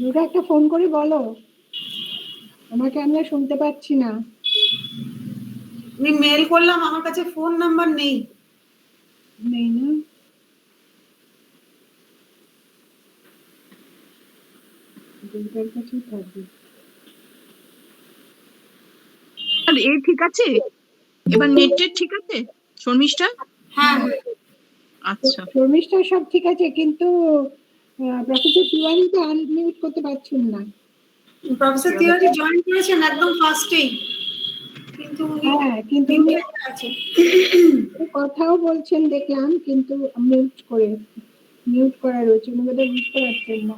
দুটো একটা ফোন করে বলো, আমাকে আমরা শুনতে পাচ্ছি না। আমি মেল করলাম, আমার কাছে ফোন নাম্বার নেই। নেই না? দুটোর কাছেই থাকবে। ঠিক আছে, এবার নেটের ঠিক আছে শর্মিষ্ঠা? হ্যাঁ, আচ্ছা, শর্মিষ্ঠা সব ঠিক আছে, কিন্তু প্রফেসর তিওয়ারিকে আনমিউট করতে পারছেন না। প্রফেসর তিওয়ারি জয়েন করেছেন একদম ফার্স্টেই, কিন্তু হ্যাঁ, কিন্তু কথাও বলছেন দেখলাম, কিন্তু মিউট করা রয়েছে, উনি বোধহয় বুঝতে পারছেন না।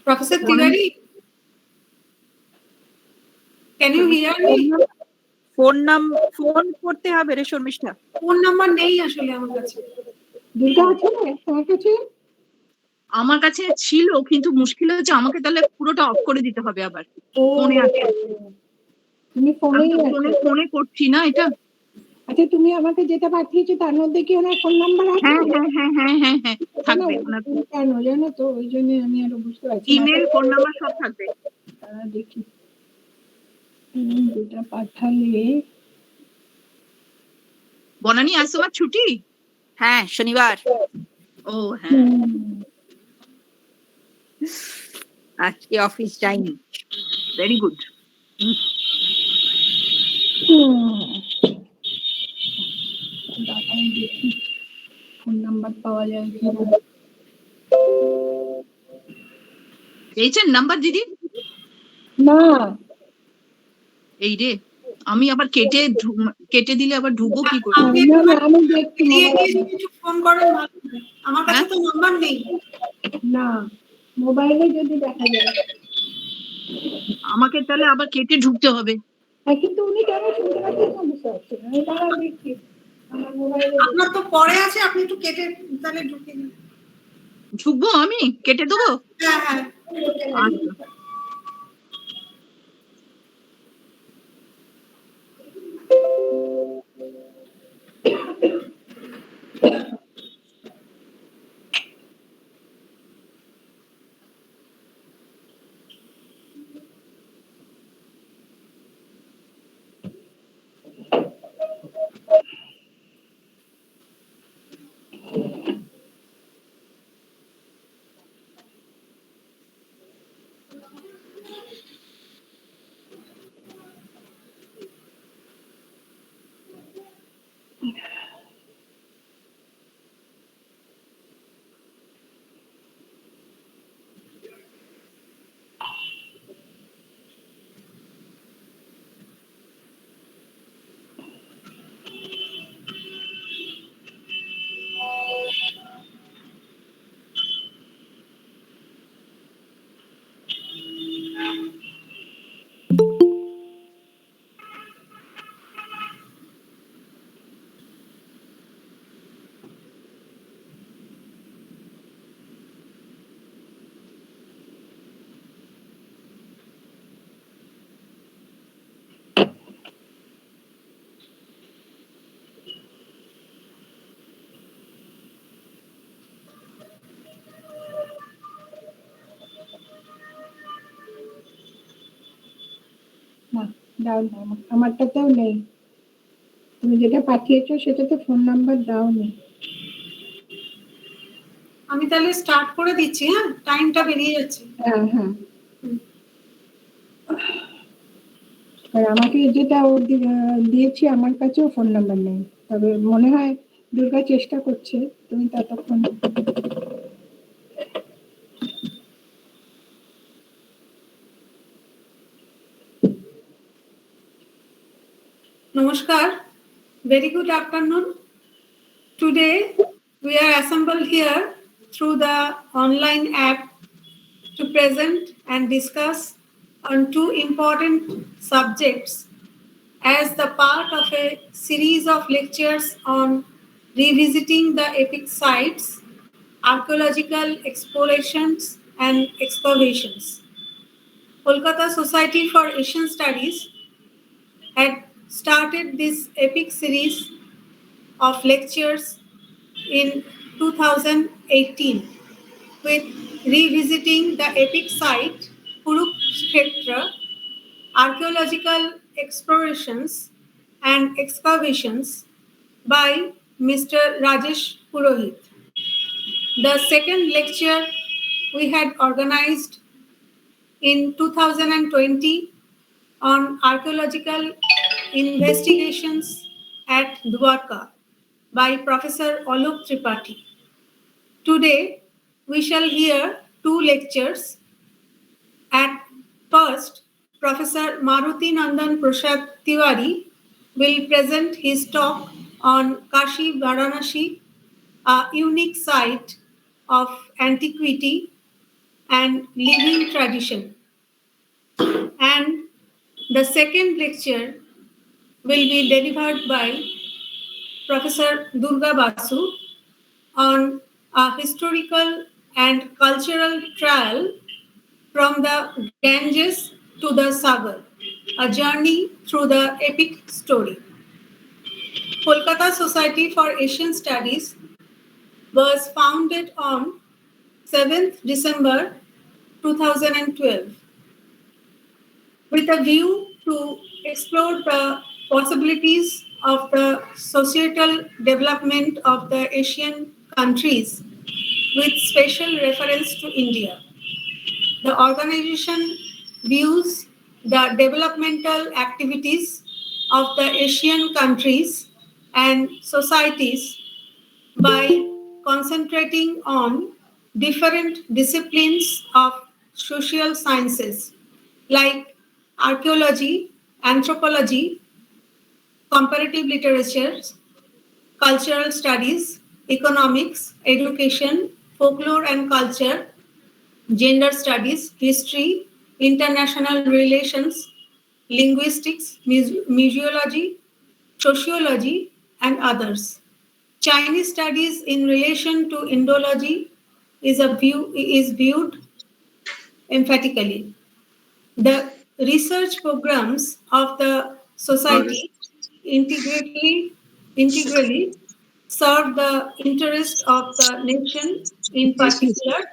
Professor Tiwari, can you hear me? Phone করতে হবে রে শর্মিষ্ঠা। ফোন নাম্বার নেই আসলে আমার কাছে। দুটো আছে না তোমার কাছে? আমার কাছে ছিল, কিন্তু মুশকিল হচ্ছে আমাকে তাহলে পুরোটা অফ করে দিতে হবে আবার। ফোনে আছে, তুমি ফোনে করছি না এটা। আচ্ছা, তুমি আমাকে যেটা পাঠিয়েছো তার মধ্যে কি ওনার ফোন নাম্বার আছে? হ্যাঁ থাকবে। কেন জানো তো, ওই জন্য আমি আরো বুঝতে পারছি। ইমেল, ফোন নাম্বার সব থাকবে। দেখি যেটা পাঠালে। বনানী আজ তোমার ছুটি? হ্যাঁ, শনিবার। ও হ্যাঁ, আজকে অফিস যাইনি। Very good. দেখি ফোন নাম্বার পাওয়া যায় কিনা। পেয়েছেন নাম্বার দিদি? না, এই রে, আমি আবার কেটে দিলে আবার ঢুকবো কি করে? আমি দেখছি ফোন করেন, আমার কাছে তো নাম্বার নেই। না, মোবাইলে যদি দেখা যায়। আমাকে তাহলে আবার কেটে ঢুকতে হবে। কিন্তু উনি কেন শুনতে পাচ্ছেন না বুঝতে পারছেন, আমি তারা দেখছি আমার মোবাইলে। আপনার তো পরে আছে, আপনি একটু কেটে তাহলে ঢুকে দিন। ঢুকবো আমি? কেটে দেবো? হ্যাঁ। আচ্ছা। দাও না, আমারটাতেও নেই। তুমি যেটা পাঠিয়েছো সেটাতে ফোন নাম্বার দাওনি। আমি তাহলে স্টার্ট করে দিচ্ছি। হ্যাঁ, টাইমটা বেরিয়ে যাচ্ছে। হ্যাঁ, আর আমাকে যেটা ও দিয়েছি আমার কাছেও ফোন নাম্বার নেই। তবে মনে হয় দুর্গা চেষ্টা করছে, তুমি ততক্ষণ। Namaskar, very good afternoon. Today we are assembled here through the online app to present and discuss on two important subjects as the part of a series of lectures on revisiting the epic sites, archaeological explorations and Excavations. Kolkata Society for Asian Studies had started this epic series of lectures in 2018 with revisiting the epic site Kurukshetra, archaeological explorations and excavations by Mr. Rajesh Purohit. The second lecture we had organized in 2020 on archaeological investigations at Dwarka by Professor Alok Tripathi. Today, we shall hear two lectures. At first, Professor Maruti Nandan Prasad Tiwari will present his talk on Kashi Varanasi, a unique site of antiquity and living tradition. And the second lecture will be delivered by Professor Durga Basu on a historical and cultural trail from the Ganges to the Sagar, a journey through the epic story. Kolkata Society for Asian Studies was founded on 7th December 2012 with a view to explore the possibilities of the societal development of the Asian countries with special reference to India. The organization views the developmental activities of the Asian countries and societies by concentrating on different disciplines of social sciences like archaeology, anthropology, comparative literature, cultural studies, economics, education, folklore and culture, gender studies, history, international relations, linguistics, museology, sociology, and others. Chinese studies in relation to Indology is viewed emphatically. The research programs of the society integrally serve the interest of the nation in particular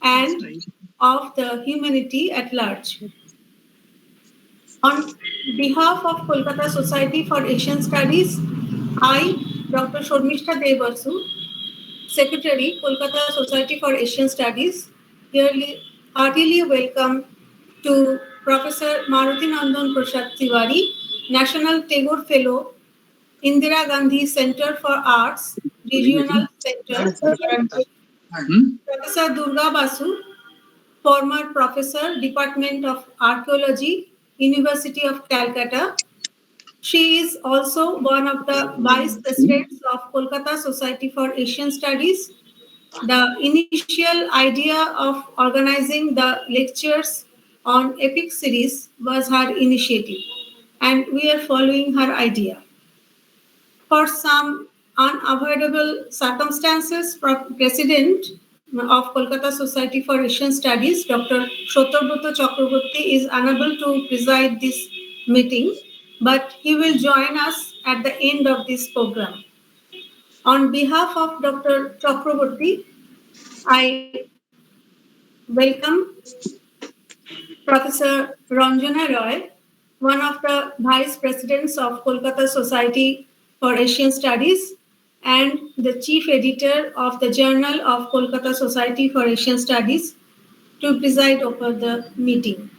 and of the humanity at large. On behalf of Kolkata Society for Asian Studies, I, Dr. Shormishta Devasu, Secretary, Kolkata Society for Asian Studies, heartily welcome to Professor Maruti Nandan Prasad Tiwari, National Tagore Fellow, Indira Gandhi Center for Arts, Regional Center, Professor Durga Basu, former Professor, Department of Archaeology, University of Calcutta. She is also one of the vice presidents of Kolkata Society for Asian Studies. The initial idea of organizing the lectures on epic series was her initiative, and we are following her idea. For some unavoidable circumstances, President of Kolkata Society for Asian Studies, Dr. Shotobrata Chakraborty, is unable to preside this meeting, but he will join us at the end of this program. On behalf of Dr. Chakraborty, I welcome Professor Ranjana Roy, one of the vice presidents of Kolkata Society for Asian Studies and the chief editor of the Journal of Kolkata Society for Asian Studies, to preside over the meeting.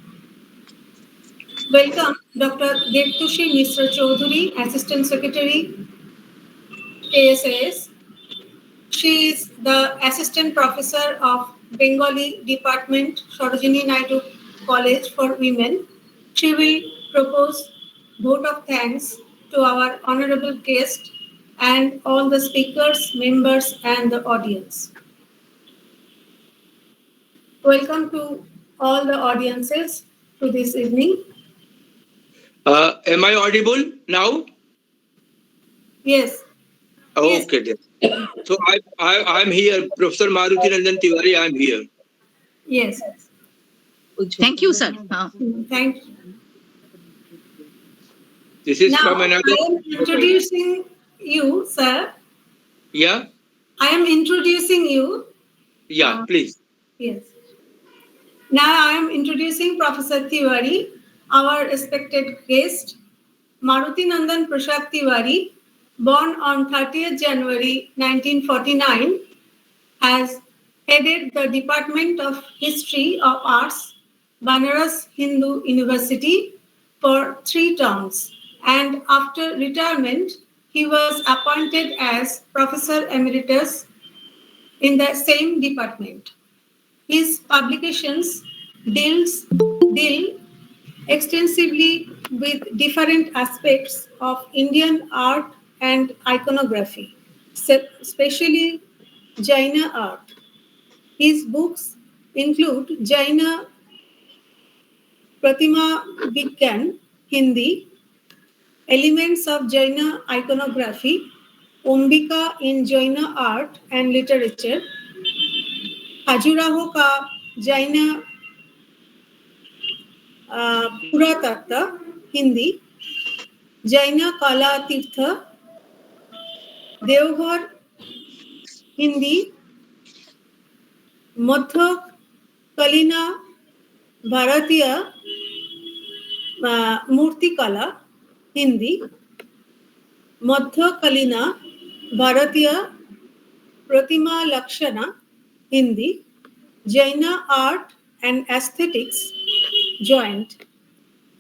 Welcome Dr. Devtushi Mishra Chaudhary, Assistant Secretary, KSAS. She is the Assistant Professor of Bengali Department, Sarojini Naidu College for Women. She will propose vote of thanks to our honorable guest and all the speakers, members, and the audience. Welcome to all the audiences to this evening. Am I audible now? Yes. Okay. Yes. So I'm here, Professor Maruti Nandan Tiwari. I'm here. Yes. Thank you, sir. Thank you. This is Now, from another. I am introducing you, sir. Yeah, I am introducing you. yeah, please. Yes. Now I am introducing Professor Tiwari, our respected guest, Maruti Nandan Prasad Tiwari, born on 30th January 1949, has headed the Department of History of Arts, Banaras Hindu University, for 3 terms, and after retirement, he was appointed as Professor Emeritus in the same department. His publications deal extensively with different aspects of Indian art and iconography, especially Jaina art. His books include Jaina Pratima Vigyan, Hindi, Elements of Jaina Iconography, Ombika in Jaina Art and Literature, Khajuraho ka Jaina Puratata, Hindi, Jaina Kala Tirtha, Devghar, Hindi, Madhya Kalina Bharatiya Murti Kala, Hindi, Madhya Kalina Bharatiya Pratima Lakshana, Hindi, Jaina Art and Aesthetics, Joint,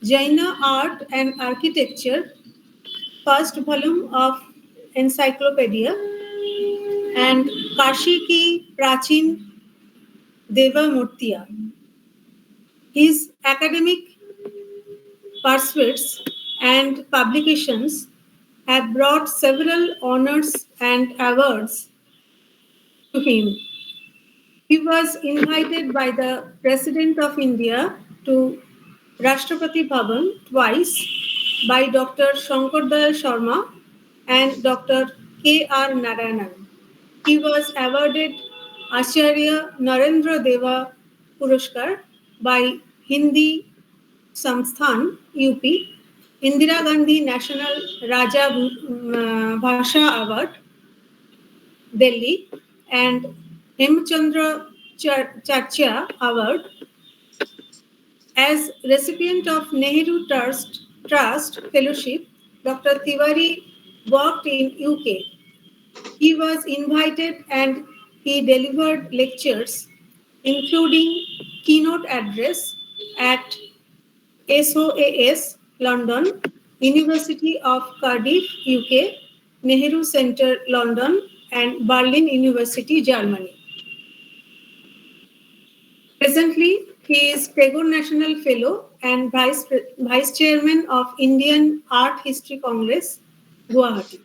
Jaina Art and Architecture, first volume of Encyclopedia, and Kashi Ki Prachin Deva Murtiya. His academic pursuits and publications have brought several honors and awards to him. He was invited by the President of India to Rashtrapati Bhavan twice by Dr. Shankar Dayal Sharma and Dr. K.R. Narayanan. He was awarded Acharya Narendra Deva Puruskar by Hindi Samsthan, UP, Indira Gandhi National Raja Bhasha Award, Delhi, and Hemchandra Charcha Award. As recipient of Nehru Trust Fellowship, Dr. Tiwari worked in UK. He was invited and he delivered lectures, including keynote address at SOAS, London, University of Cardiff, UK, Nehru Centre, London, and Berlin University, Germany. Presently, he is Tagore National Fellow and Vice Chairman of Indian Art History Congress, Guwahati.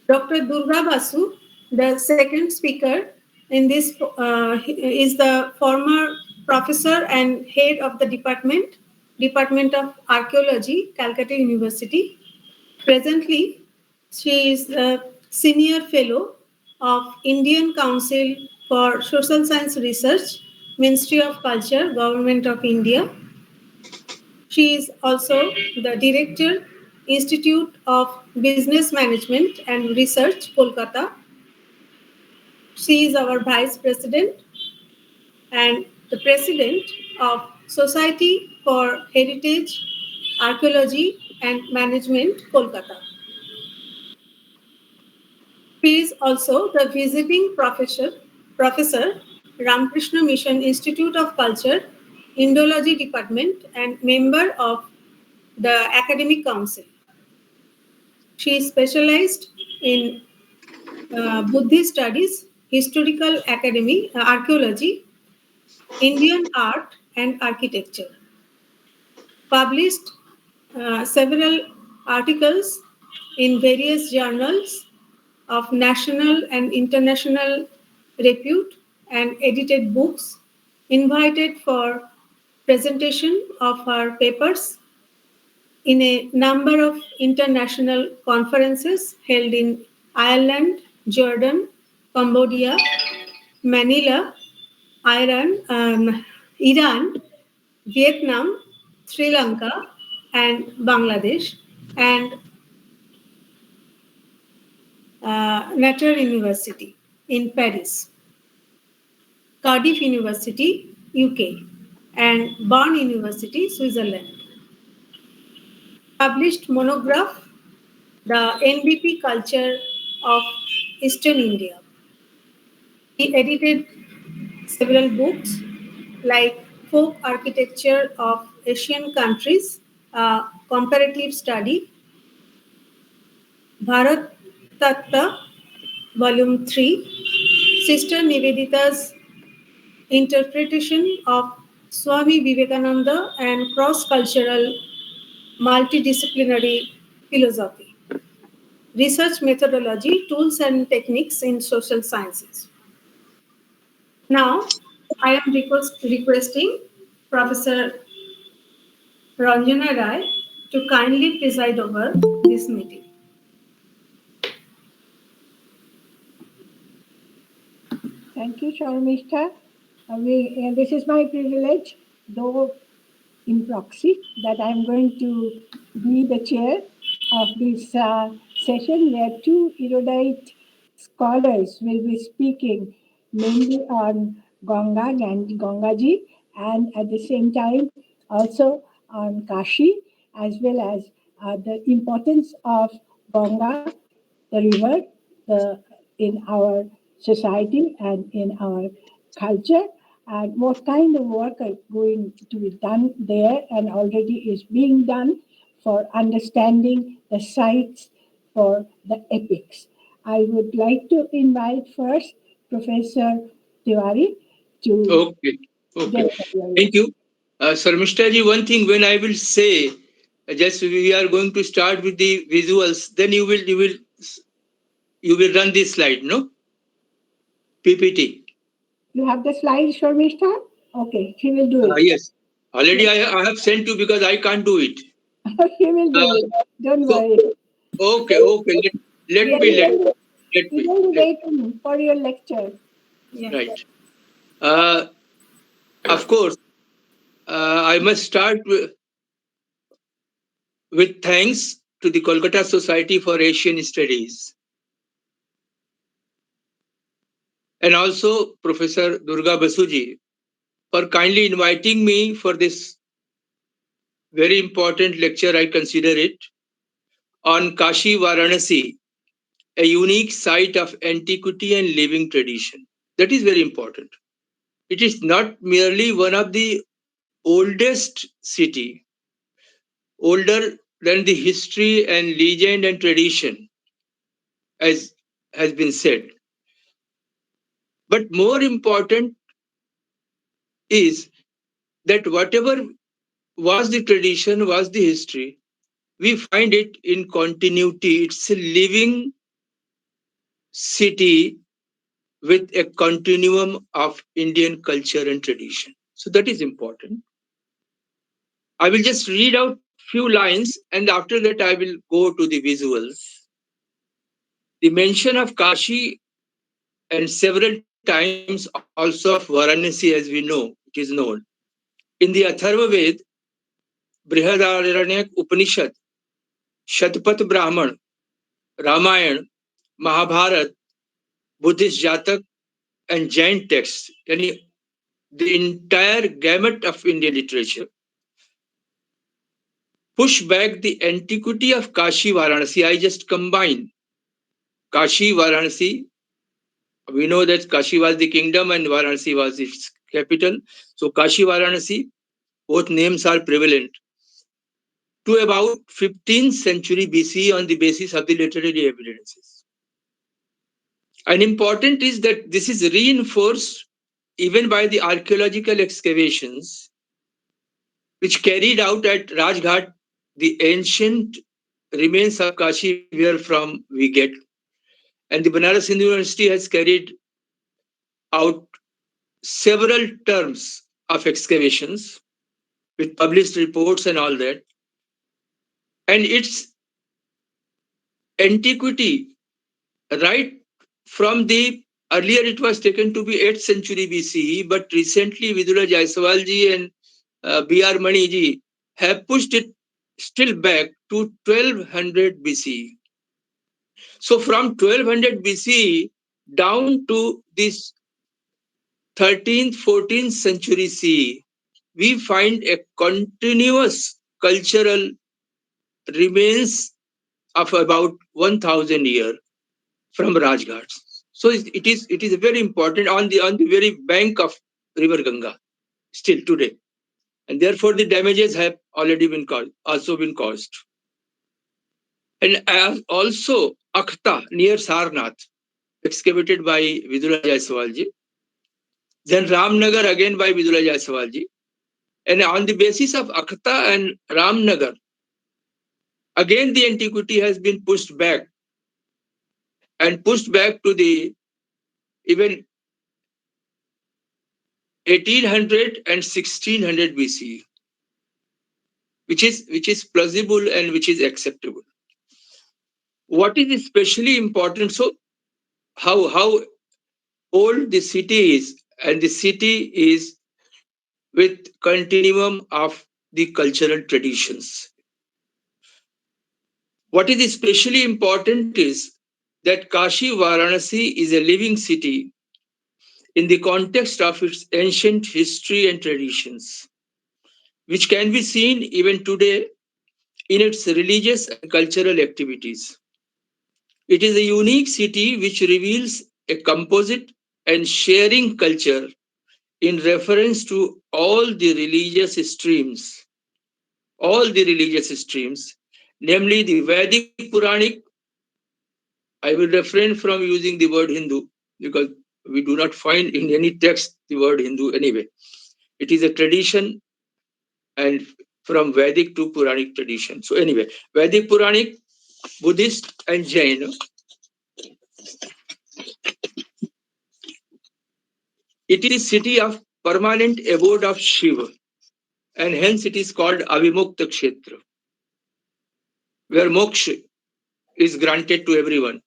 Dr. Durga Basu, the second speaker in this, is the former professor and head of the Department of Archaeology, Calcutta University. Presently, she is a senior fellow of Indian Council for Social Science Research, Ministry of Culture, Government of India. She is also the director, Institute of Business Management and Research, Kolkata. She is our vice president and the president of Society for Heritage, Archaeology and Management, Kolkata. He is also the visiting professor, Ramakrishna Mission Institute of Culture, Indology Department, and member of the Academic Council. She specialized in Buddhist studies, historical academy, archaeology, Indian art, and architecture. Published several articles in various journals of national and international repute and edited books, invited for presentation of her papers in a number of international conferences held in Ireland, Jordan, Cambodia, Manila, Iran, Vietnam, Sri Lanka, and Bangladesh, and Notre University in Paris, Cardiff University, UK, and Bern University, Switzerland. Published monograph, The NBP Culture of Eastern India. He edited several books like Folk Architecture of Asian Countries, a comparative study, Bharat Tattva, Volume 3, Sister Nivedita's interpretation of Swami Vivekananda and cross-cultural multidisciplinary philosophy, research methodology, tools and techniques in social sciences. Now, I am requesting Professor Ranjana Rai to kindly preside over this meeting. Thank you, Sharmishta. This is my privilege, though in proxy, that I'm going to be the chair of this session where two erudite scholars will be speaking mainly on Ganga, Gangaji, and at the same time also on Kashi, as well as the importance of Ganga, the river, in our society and in our culture, and what kind of work is going to be done there and already is being done for understanding the sites for the epics. I would like to invite first Professor Tiwari to Okay. Thank you. Sarmishta ji, one thing when I will say, just we are going to start with the visuals, then you will run this slide, no? PPT. You have the slide, Sharmishta? Okay, he will do it. Yes. Already I have sent you because I can't do it. He will do it. Don't so- worry. Okay. Let We me. are waiting for your lecture. Yeah. Right. Of course, I must start with thanks to the Kolkata Society for Asian Studies and also Professor Durga Basuji for kindly inviting me for this very important lecture, I consider it, on Kashi Varanasi, a unique site of antiquity and living tradition. That is very important. It is not merely one of the oldest city, older than the history and legend and tradition, as has been said. But more important is that whatever was the tradition, was the history, we find it in continuity. It's a living city with a continuum of Indian culture and tradition. So that is important. I will just read out few lines and after that I will go to the visuals. The mention of Kashi and several times also of Varanasi, as we know, it is known. In the Atharva Ved, Brihadaranyaka Upanishad, Shatpat Brahman, Ramayana, Mahabharat, Buddhist Jatak, and Jain texts, yani the entire gamut of Indian literature, push back the antiquity of Kashi Varanasi. I just combine Kashi Varanasi. We know that Kashi was the kingdom and Varanasi was its capital. So Kashi Varanasi, both names are prevalent, to about 15th century BC on the basis of the literary evidences. And important is that this is reinforced even by the archaeological excavations which carried out at Rajghat, the ancient remains of Kashi, where from we get. And the Banara University has carried out several terms of excavations with published reports and all that. And its antiquity, right from the Earlier it was taken to be 8th century BCE, but recently Vidula Jaiswal ji and B.R. Mani ji have pushed it still back to 1200 BCE. So from 1200 BCE down to this 13th, 14th century CE, we find a continuous cultural remains of about 1000 years from Rajghats. So it is very important on the very bank of river Ganga still today, and therefore the damages have already been caused. And also Akhta near Sarnath, excavated by Vidula Jaiswalji. Then Ramnagar again by Vidula Jaiswalji. And on the basis of Akhta and Ramnagar, again the antiquity has been pushed back to the even 1800 and 1600 BCE, which is plausible and which is acceptable. What is especially important? So how old the city is, and the city is with continuum of the cultural traditions. What is especially important is that Kashi Varanasi is a living city in the context of its ancient history and traditions, which can be seen even today in its religious and cultural activities. It is a unique city which reveals a composite and sharing culture in reference to all the religious streams, namely the Vedic, Puranic. I will refrain from using the word Hindu because we do not find in any text the word Hindu anyway. It is a tradition, and from Vedic to Puranic tradition. So anyway, Vedic, Puranic, Buddhist and Jain. It is city of permanent abode of Shiva, and hence it is called Avimukta Kshetra, where moksha is granted to everyone.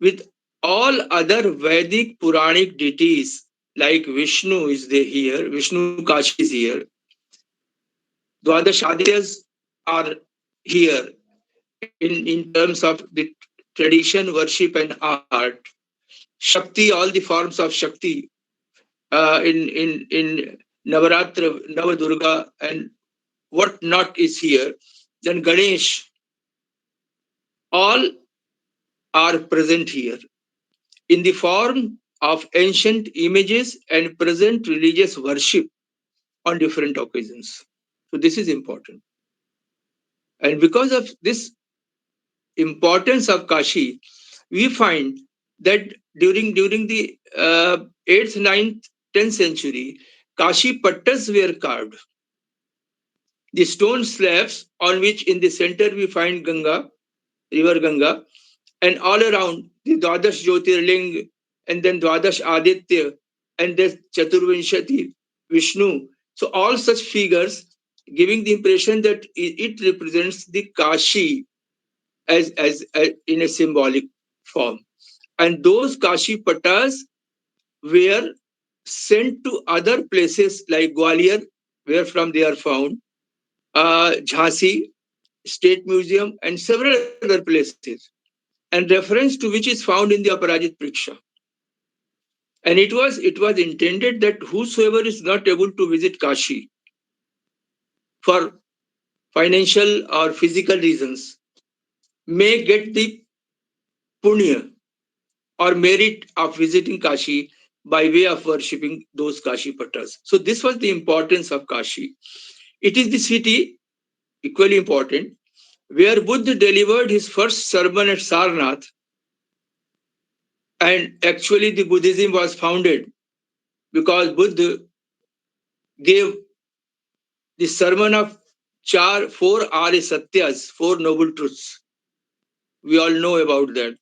With all other Vedic Puranic deities like Vishnu is there here, Vishnu Kashi is here. Dwadash Adityas are here in terms of the tradition, worship and art. Shakti, all the forms of Shakti in Navaratra, Navadurga and what not is here. Then Ganesh, all are present here in the form of ancient images and present religious worship on different occasions. So this is important. And because of this importance of Kashi, we find that during the 8th, 9th, 10th century, Kashi pattas were carved. The stone slabs on which in the center we find Ganga, river Ganga, and all around the Dwadash Jyotirling, and then Dwadash Aditya, and then Chaturvinshati Vishnu. So all such figures giving the impression that it represents the Kashi as in a symbolic form. And those Kashi pattas were sent to other places like Gwalior, where from they are found, Jhansi, State Museum, and several other places, and reference to which is found in the Aparajit Priksha. And it was intended that whosoever is not able to visit Kashi for financial or physical reasons may get the punya or merit of visiting Kashi by way of worshipping those Kashi pattas. So this was the importance of Kashi. It is the city, equally important, where Buddha delivered his first sermon at Sarnath, and actually the Buddhism was founded because Buddha gave the sermon of four Arya Satyas, four noble truths. We all know about that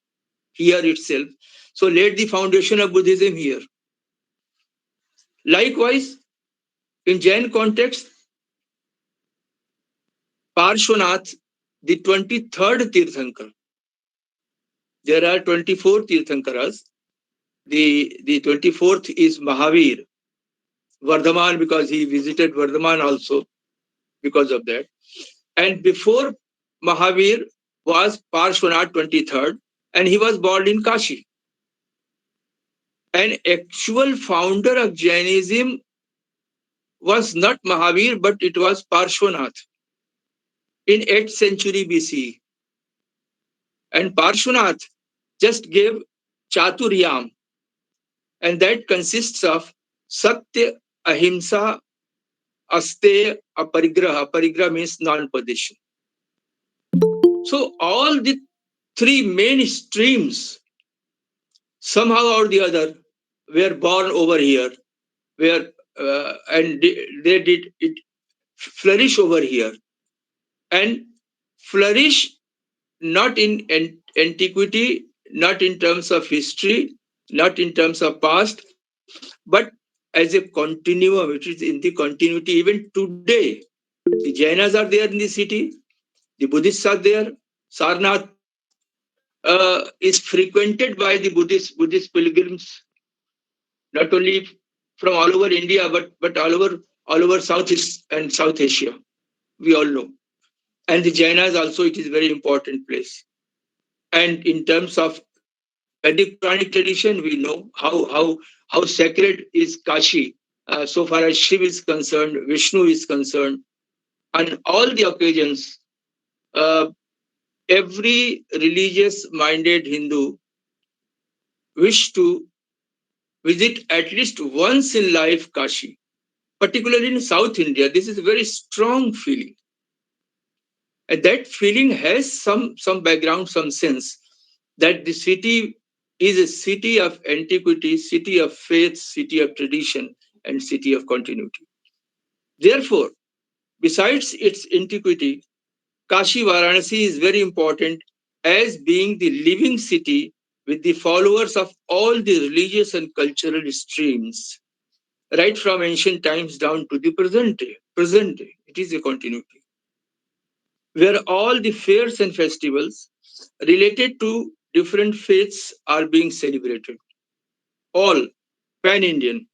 here itself. So laid the foundation of Buddhism here. Likewise, in Jain context, Parshvanath, the 23rd Tirthankar. There are 24 Tirthankaras. The 24th is Mahavir, Vardhaman, because he visited Vardhaman also because of that. And before Mahavir was Parshvanath 23rd, and he was born in Kashi. An actual founder of Jainism was not Mahavir, but it was Parshvanath in 8th century BC. And Parshvanath just gave Chaturyam, and that consists of Satya, Ahimsa, Asteya, Aparigraha. Aparigraha means non-perdition. So all the three main streams, somehow or the other, were born over here, where and they did it flourish over here, and flourish not in antiquity, not in terms of history, not in terms of past, but as a continuum, which is in the continuity even today. The Jainas are there in the city, the Buddhists are there. Sarnath is frequented by the Buddhist pilgrims, not only from all over India, but all over Southeast and South Asia. We all know. And the Jainas also, it is a very important place. And in terms of Vedic Puranic tradition, we know how sacred is Kashi, so far as Shiva is concerned, Vishnu is concerned. On all the occasions, uh, every religious-minded Hindu wish to visit at least once in life Kashi, particularly in South India. This is a very strong feeling. And that feeling has some background, some sense that the city is a city of antiquity, city of faith, city of tradition, and city of continuity. Therefore, besides its antiquity, Kashi Varanasi is very important as being the living city with the followers of all the religious and cultural streams, right from ancient times down to the present day. Present day, it is a continuity where all the fairs and festivals related to different faiths are being celebrated. All pan-Indian,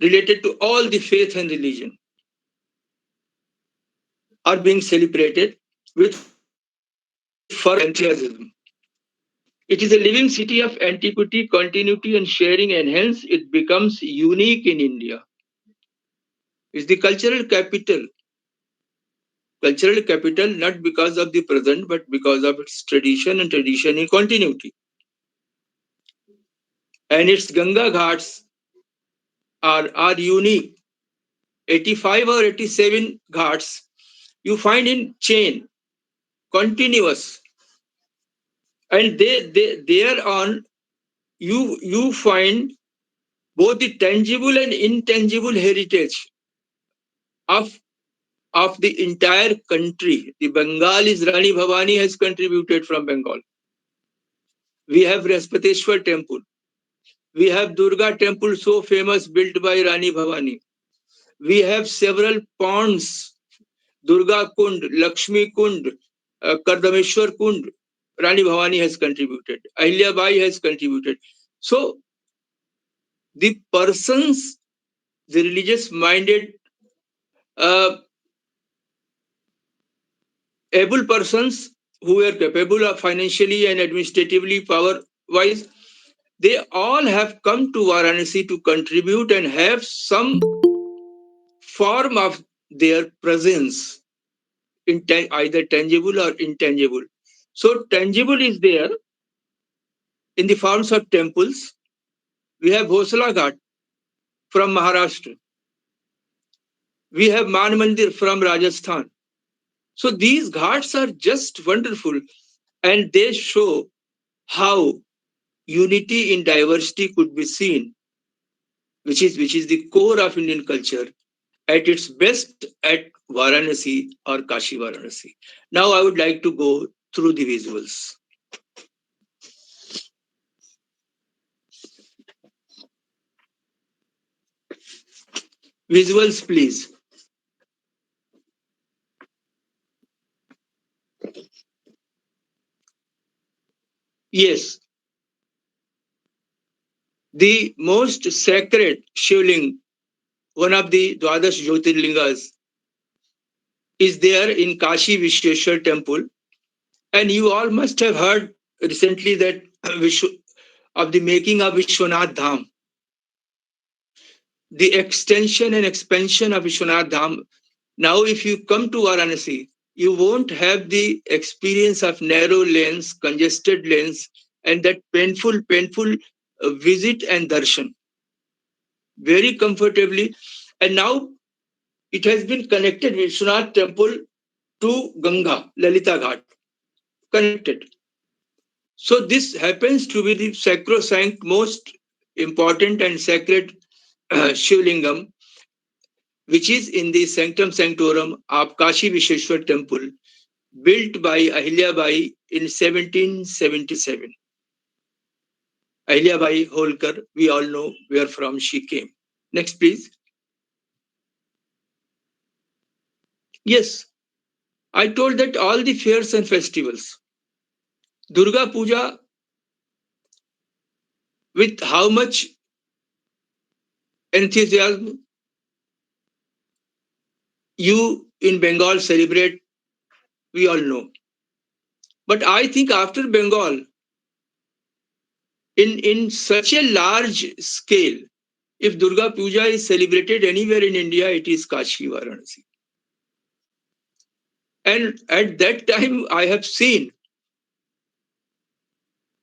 related to all the faith and religion, are being celebrated with fervor and enthusiasm. It is a living city of antiquity, continuity, and sharing, and hence it becomes unique in India. It's the cultural capital not because of the present, but because of its tradition and tradition in continuity. And its Ganga Ghats are unique. 85 or 87 ghats you find in chain, continuous. And thereon you find both the tangible and intangible heritage of the entire country. The Bengal is Rani Bhavani has contributed from Bengal. We have Raspateshwar temple. We have Durga temple, so famous, built by Rani Bhavani. We have several ponds, Durga Kund, Lakshmi Kund, Kardameshwar Kund. Rani Bhavani has contributed. Ahilya Bai has contributed. So the persons, the religious-minded, uh, able persons who were capable of financially and administratively power-wise, they all have come to Varanasi to contribute and have some form of their presence, either tangible or intangible. So tangible is there in the forms of temples. We have Bhosla Ghat from Maharashtra. We have Man Mandir from Rajasthan. So these ghats are just wonderful, and they show how unity in diversity could be seen, which is the core of Indian culture at its best at Varanasi or Kashi Varanasi. Now I would like to go through the visuals. Visuals, please. Yes. The most sacred Shivling, one of the Dwadash Jyotirlingas, is there in Kashi Vishweshwar Temple. And you all must have heard recently that of the making of Vishwanath Dham, the extension and expansion of Vishwanath Dham. Now, if you come to Varanasi, you won't have the experience of narrow lanes, congested lanes, and that painful visit and darshan. Very comfortably. And now it has been connected, Vishwanath Temple, to Ganga, Lalita Ghat, connected. So this happens to be the sacrosanct, most important and sacred Shivlingam, which is in the sanctum sanctorum of Kashi Vishweshwar Temple, built by Ahilyabai in 1777. Ahilyabai Holkar, we all know where from she came. Next, please. Yes, I told that all the fairs and festivals, Durga Puja, with how much enthusiasm you in Bengal celebrate, we all know. But I think after Bengal, in such a large scale, if Durga Puja is celebrated anywhere in India, it is Kashi, Varanasi. And at that time, I have seen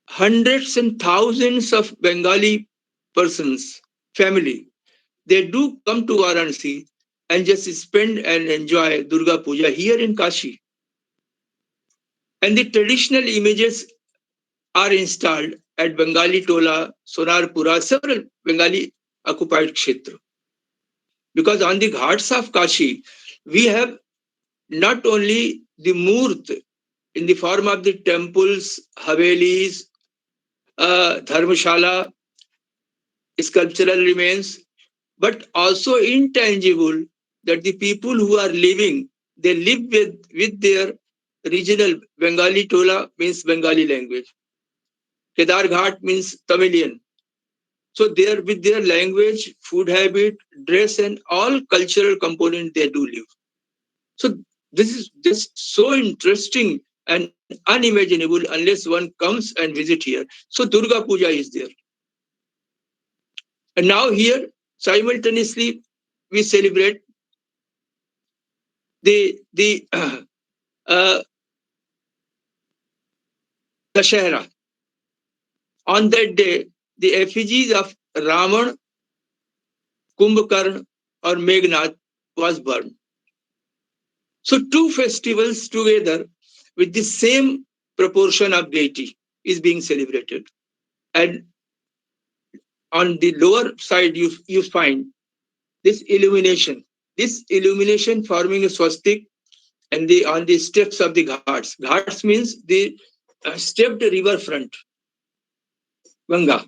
hundreds and thousands of Bengali persons, family, they do come to Varanasi and just spend and enjoy Durga Puja here in Kashi. And the traditional images are installed at Bengali Tola, Sonarpura, several Bengali occupied kshetra. Because on the ghats of Kashi, we have not only the Murt in the form of the temples, Havelis, Dharmashala, sculptural remains, but also intangible that the people who are living, they live with their regional Bengali Tola means Bengali language. Kedar Ghat means Tamilian. So they are with their language, food habit, dress, and all cultural components they do live. So this is just so interesting and unimaginable unless one comes and visit here. So Durga Puja is there. And now here, simultaneously, we celebrate the Dashera. On that day, the effigies of Raman, Kumbhakarna, or Meghnad was burned. So two festivals together with the same proportion of deity is being celebrated. And on the lower side, you find this illumination. This illumination forming a swastik and on the steps of the ghats. Ghats means the stepped river front, Ganga,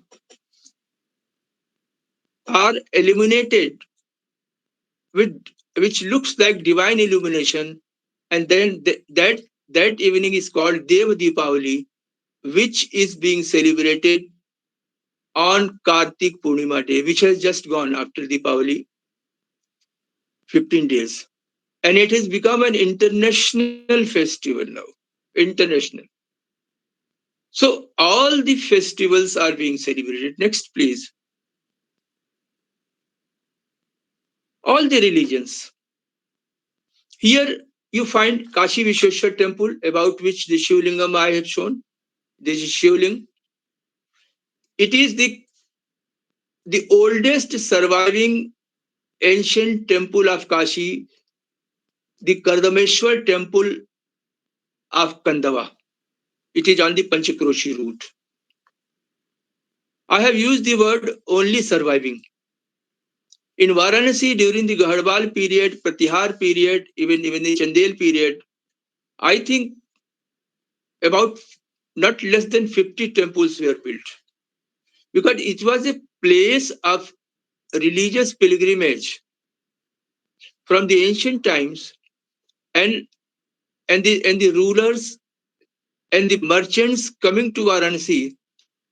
are illuminated with which looks like divine illumination. And then that evening is called Dev Deepavali, which is being celebrated on Kartik Purnima Day, which has just gone after Deepavali, 15 days. And it has become an international festival now. International. So all the festivals are being celebrated. Next, please. All the religions. Here you find Kashi Vishweshwar Temple, about which the Shivlingam I have shown. This is Shivling. It is the oldest surviving ancient temple of Kashi, the Kardameshwar temple of Kandava. It is on the Panchakroshi route. I have used the word only surviving. In Varanasi during the Gahadwal period, Pratihar period, even the Chandel period, I think about not less than 50 temples were built. Because it was a place of religious pilgrimage from the ancient times, and the rulers and the merchants coming to Varanasi,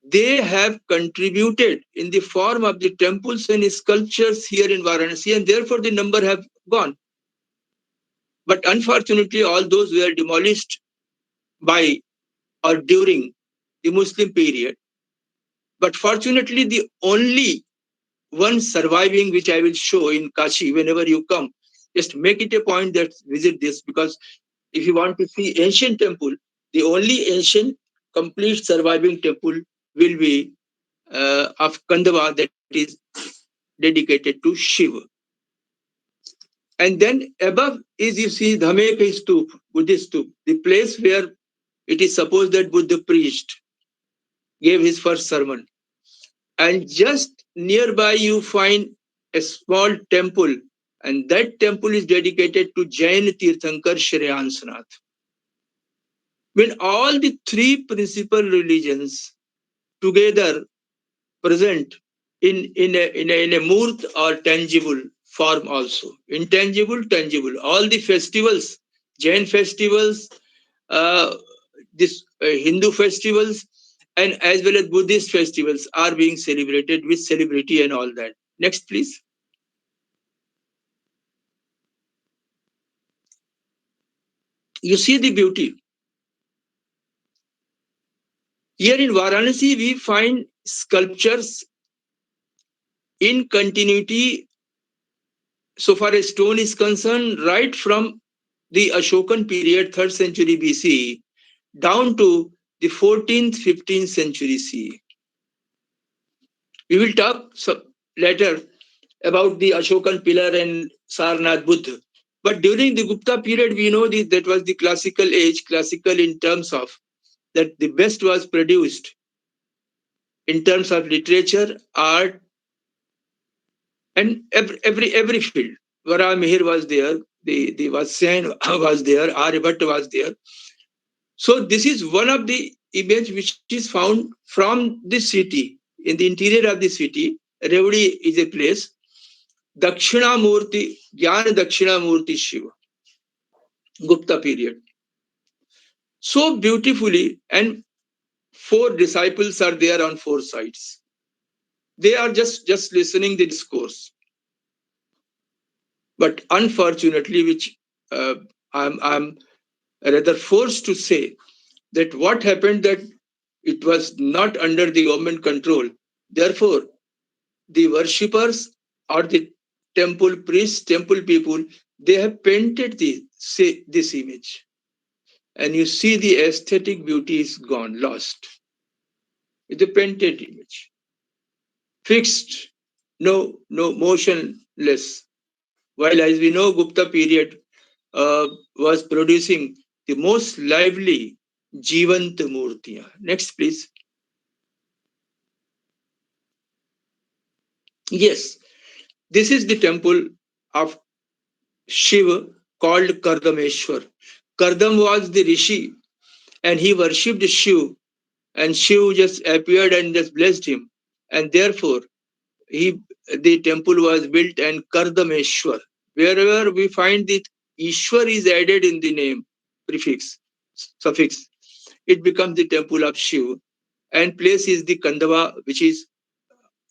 they have contributed in the form of the temples and sculptures here in Varanasi, and therefore the number have gone. But unfortunately, all those were demolished by or during the Muslim period. But fortunately, the only one surviving, which I will show in Kashi whenever you come, just make it a point that visit this, because if you want to see ancient temple, the only ancient complete surviving temple will be of Kandava, that is dedicated to Shiva. And then above is, you see, Dhameka Stup, Buddhist Stup, the place where it is supposed that Buddha preached, gave his first sermon. And just nearby you find a small temple, and that temple is dedicated to Jain Tirthankar Shreyansanath. When all the three principal religions together present in a murt or tangible form also. Intangible, tangible. All the festivals, Jain festivals, this Hindu festivals, and as well as Buddhist festivals are being celebrated with celebrity and all that. Next, please. You see the beauty. Here in Varanasi, we find sculptures in continuity so far as stone is concerned, right from the Ashokan period, 3rd century BC, down to the 14th, 15th century CE. We will talk later about the Ashokan pillar and Sarnath Buddha. But during the Gupta period, we know that was the classical age, classical in terms of that the best was produced in terms of literature, art, and every field. Vara Mihir was there, the Vasen was there, Aryabhatta was there. So this is one of the images which is found from the city, in the interior of the city. Revdi is a place. Dakshina Murti, Jnana Dakshina Murti Shiva, Gupta period. So beautifully, and 4 disciples are there on 4 sides. They are just listening the discourse. But unfortunately, which I'm rather forced to say, that what happened that it was not under the government control. Therefore, the worshippers or the temple priests, temple people, they have painted this image. And you see the aesthetic beauty is gone, lost. It's a painted image. Fixed, no motionless. While as we know, Gupta period was producing the most lively Jivant Murtiya. Next, please. Yes, this is the temple of Shiva called Kardameshwar. Kardam was the rishi and he worshipped Shiva, and Shiva just appeared and just blessed him. And therefore, the temple was built and Kardameshwar. Wherever we find the Ishwar is added in the name, prefix, suffix, it becomes the temple of Shiva. And place is the Kandava, which is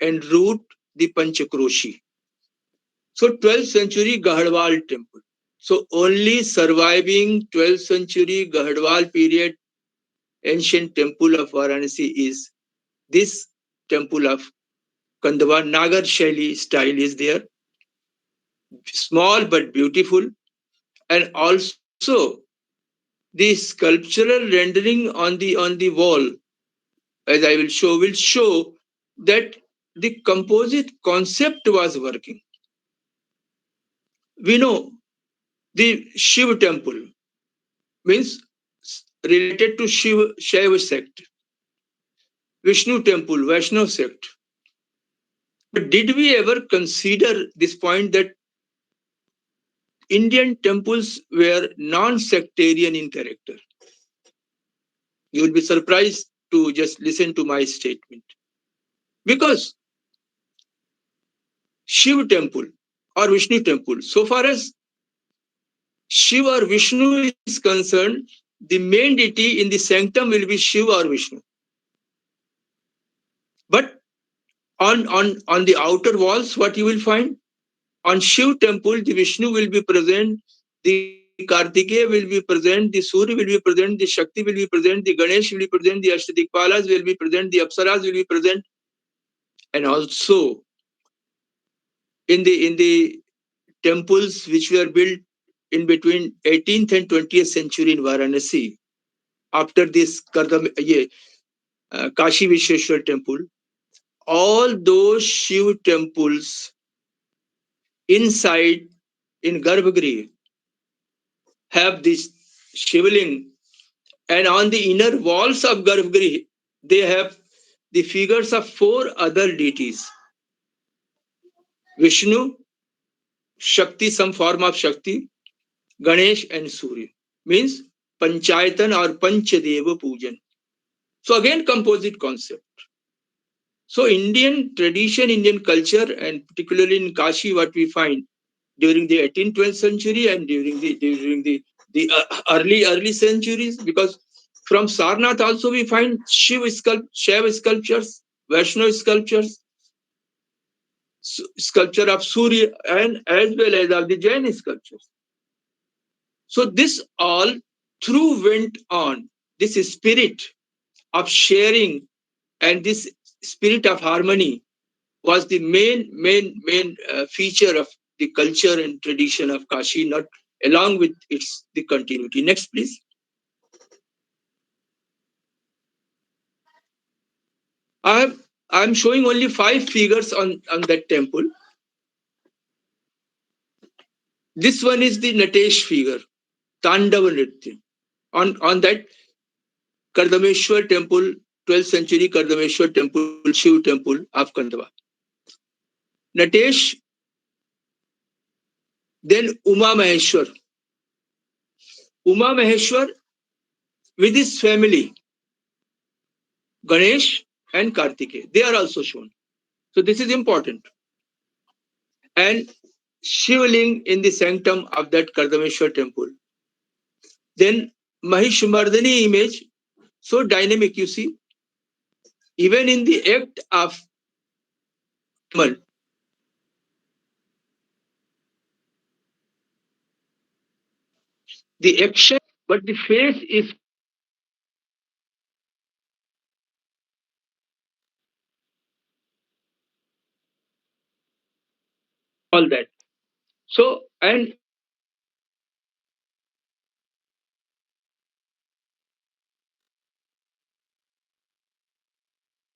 en route the Panchakroshi. So 12th century Gahadwal temple. So only surviving 12th century Gahadwal period ancient temple of Varanasi is this temple of Kandava. Nagar Shaili style is there. Small but beautiful. And also the sculptural rendering on the wall, as I will show that the composite concept was working. We know the Shiva temple means related to Shiva sect, Vishnu temple, Vaishnav sect. But did we ever consider this point that Indian temples were non-sectarian in character? You will be surprised to just listen to my statement. Because Shiva temple or Vishnu temple, so far as Shiva or Vishnu is concerned, the main deity in the sanctum will be Shiva or Vishnu. But on the outer walls, what you will find? On Shiv temple, the Vishnu will be present, the Kartikeya will be present, the Surya will be present, the Shakti will be present, the Ganesh will be present, the Ashtadikpalas will be present, the Apsaras will be present, and also in the temples which were built in between 18th and 20th century in Varanasi, after this Kashi Vishweshwar temple, all those Shiv temples inside in Garbhagriha have this Shivling, and on the inner walls of Garbhagriha they have the figures of 4 other deities: Vishnu, Shakti, some form of Shakti, Ganesh, and Surya. Means Panchayatan or Panchadeva Pujan. So again, composite concept. So Indian tradition, Indian culture, and particularly in Kashi, what we find during the 18th, 12th century and during the early centuries, because from Sarnath also we find Shiva sculptures, Vaishnav sculptures, sculpture of Surya, and as well as of the Jain sculptures. So this all through went on. This spirit of sharing and this spirit of harmony was the main feature of the culture and tradition of Kashi, not along with its the continuity. Next, please. I'm showing only 5 figures on that temple. This one is the Natesh figure, Kandava Nritya. On that Kardameshwar temple, 12th century Kardameshwar temple, Shiv temple of Kandava. Natesh, then Uma Maheshwar. Uma Maheshwar with his family, Ganesh and Kartikeya. They are also shown. So this is important. And Shivling in the sanctum of that Kardameshwar temple. Then Mahishmardani image, so dynamic, you see. Even in the act of the action, but the face is all that. So, and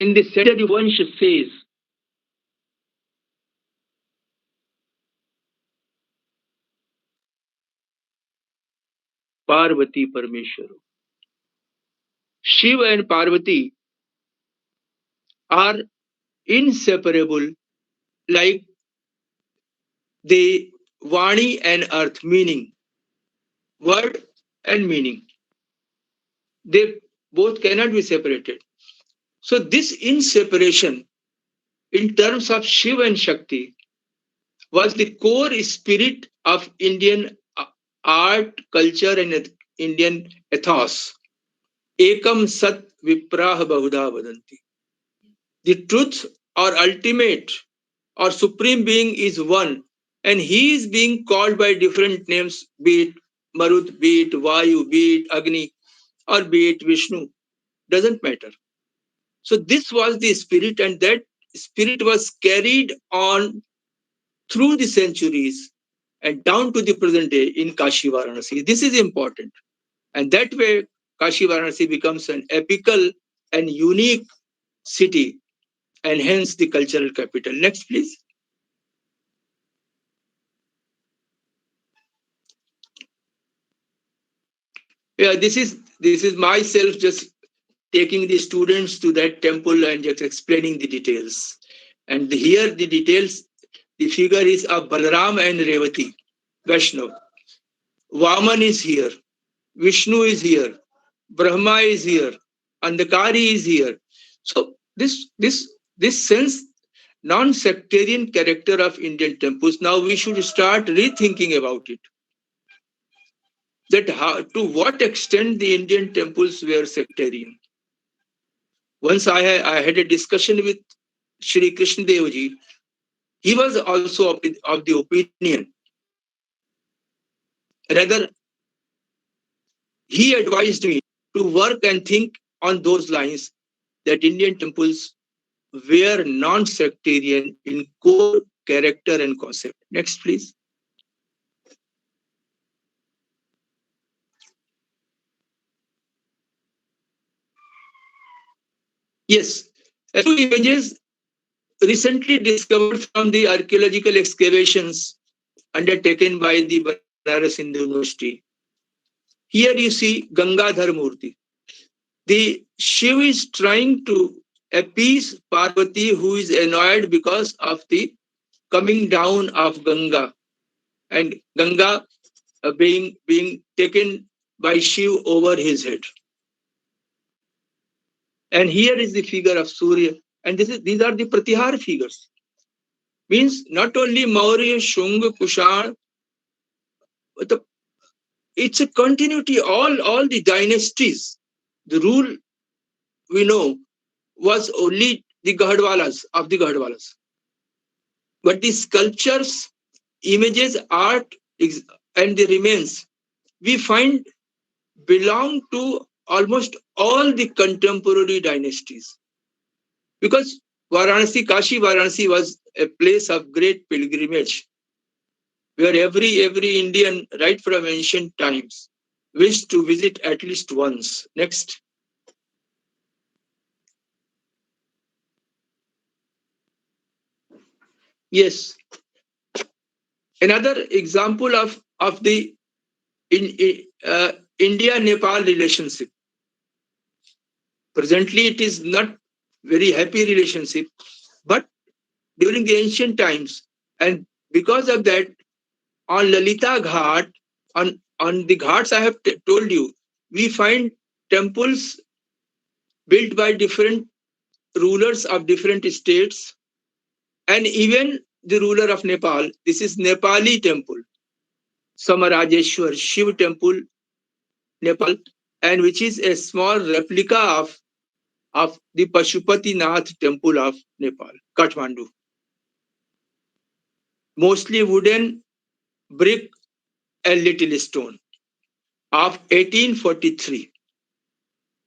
in the center, the Vansh says, Parvati Parmeshwar. Shiva and Parvati are inseparable, like the Vani and Earth, meaning, word and meaning. They both cannot be separated. So this inseparation in terms of Shiva and Shakti was the core spirit of Indian art, culture, and Indian ethos. Ekam Sat Viprah Bahudha Vadanti. The truth or ultimate or supreme being is one, and he is being called by different names, be it Marut, be it Vayu, be it Agni, or be it Vishnu. Doesn't matter. So this was the spirit, and that spirit was carried on through the centuries and down to the present day in Kashi Varanasi. This is important. And that way, Kashi Varanasi becomes an epical and unique city, and hence the cultural capital. Next, please. Yeah, this is myself just taking the students to that temple and just explaining the details. And here the details, the figure is of Balaram and Revati, Vaishnav. Vaman is here, Vishnu is here, Brahma is here, Andakari is here. So this sense non-sectarian character of Indian temples, now we should start rethinking about it. That how, to what extent the Indian temples were sectarian. Once I had a discussion with Shri Krishna Dev Ji. He was also of the opinion. Rather, he advised me to work and think on those lines that Indian temples were non-sectarian in core, character, and concept. Next, please. Yes, two images recently discovered from the archaeological excavations undertaken by the Banara Sindhunvasti. Here you see Gangadhar Murti. The Shiva is trying to appease Parvati, who is annoyed because of the coming down of Ganga, and Ganga being taken by Shiva over his head. And here is the figure of Surya, and these are the Pratihar figures. Means not only Maurya, Shunga, Kushan, but it's a continuity. All the dynasties, the rule we know was only the Gahadwalas of the Gahadwalas. But the sculptures, images, art, and the remains we find belong to almost all the contemporary dynasties. Because Kashi Varanasi was a place of great pilgrimage, where every Indian, right from ancient times, wished to visit at least once. Next. Yes. Another example of the India-Nepal relationship. Presently, it is not very happy relationship, but during the ancient times, and because of that, on Lalita Ghat, on the ghats I have told you, we find temples built by different rulers of different states, and even the ruler of Nepal. This is Nepali temple, Samarajeshwar Shiv temple, Nepal, and which is a small replica of the Pashupati Nath temple of Nepal, Kathmandu. Mostly wooden, brick, and little stone of 1843.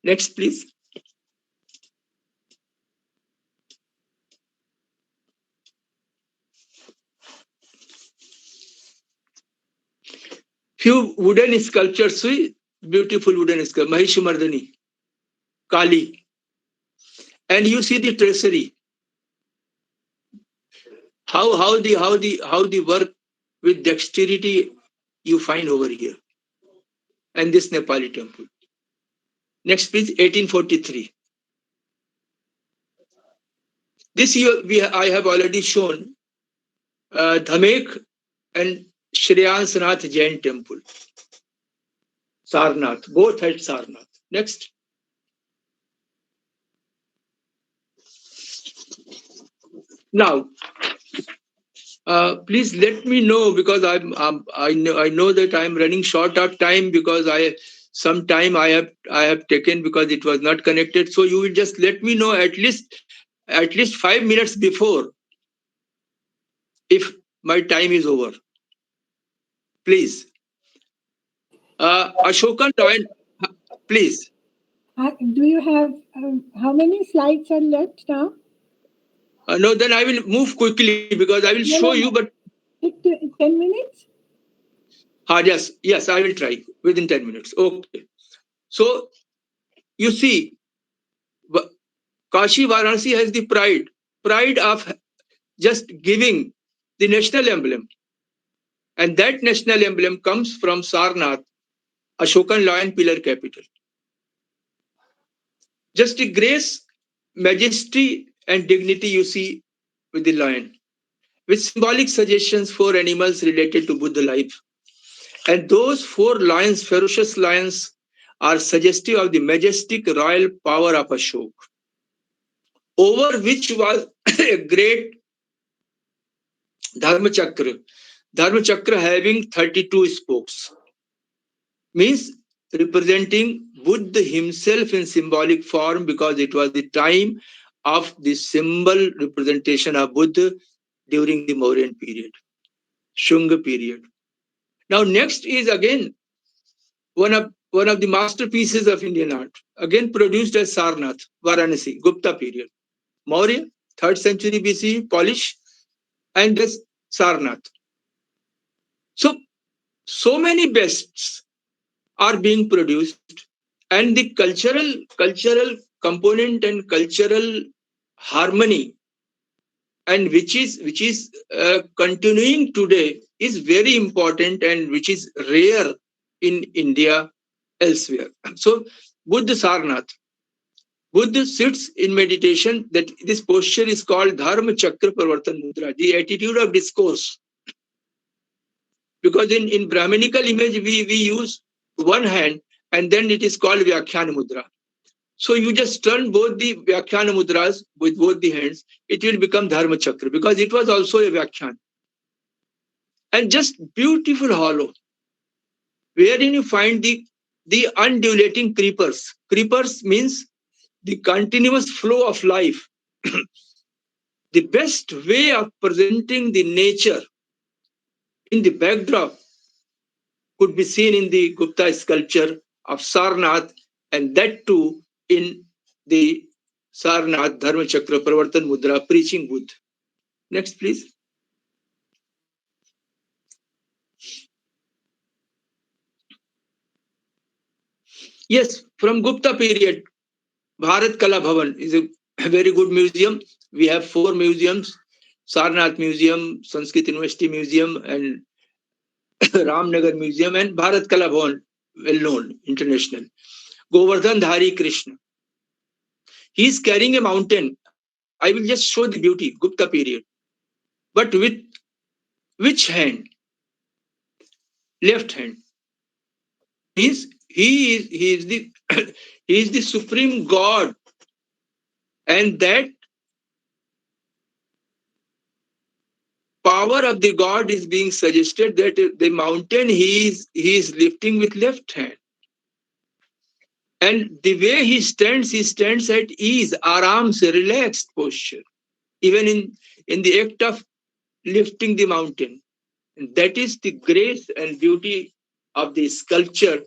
Next, please. Few wooden sculptures, beautiful wooden sculpture, Mahishmardani, Kali. And you see the tracery. How the work with dexterity you find over here. And this Nepali temple. Next, please, 1843. This year I have already shown Dhamek and Shreyansanath Jain temple. Sarnath, both at Sarnath. Next. Now, please let me know, because I know that I'm running short of time, because some time I have taken because it was not connected. So you will just let me know at least 5 minutes before if my time is over. Please. Ashokan, please. Do you have, how many slides are left now? No, then I will move quickly because I will show you, but... 10 minutes? Yes, I will try within 10 minutes. Okay. So, you see, Kashi Varanasi has the pride of just giving the national emblem. And that national emblem comes from Sarnath, Ashokan lion pillar capital. Just the grace, majesty, and dignity you see with the lion, with symbolic suggestions for animals related to Buddha life. And those 4 lions, ferocious lions, are suggestive of the majestic royal power of Ashok, over which was a great Dharma Chakra. Dharma Chakra having 32 spokes, means representing Buddha himself in symbolic form, because it was the time of the symbol representation of Buddha during the Mauryan period, Shunga period. Now next is again one of the masterpieces of Indian art, again produced as Sarnath, Varanasi, Gupta period. Maurya, 3rd century BC, polish, and this Sarnath. So many bests are being produced, and the cultural component and cultural harmony, and which is continuing today, is very important, and which is rare in India elsewhere. So Buddha Sarnath, Buddha sits in meditation. That this posture is called Dharma Chakra Pravartan Mudra, the attitude of discourse. Because in Brahminical image, we use one hand, and then it is called Vyakhyana Mudra. So you just turn both the Vyakhyana Mudras with both the hands, it will become Dharma Chakra, because it was also a Vyakhyana. And just beautiful hollow, wherein you find the undulating creepers. Creepers means the continuous flow of life. The best way of presenting the nature in the backdrop could be seen in the Gupta sculpture of Sarnath, and that too in the Sarnath Dharma Chakra Pravartan Mudra, preaching Buddha. Next, please. Yes, from Gupta period, Bharat Kala Bhavan is a very good museum. We have 4 museums: Sarnath Museum, Sanskrit University Museum, and Ramnagar Museum, and Bharat Kala Bhavan, well known, international. Govardhan Dhari Krishna. He is carrying a mountain. I will just show the beauty, Gupta period. But with which hand? Left hand. He is the he is the supreme God, and that power of the God is being suggested, that the mountain he is lifting with left hand. And the way he stands at ease, aram se, relaxed posture, even in the act of lifting the mountain. And that is the grace and beauty of the sculpture,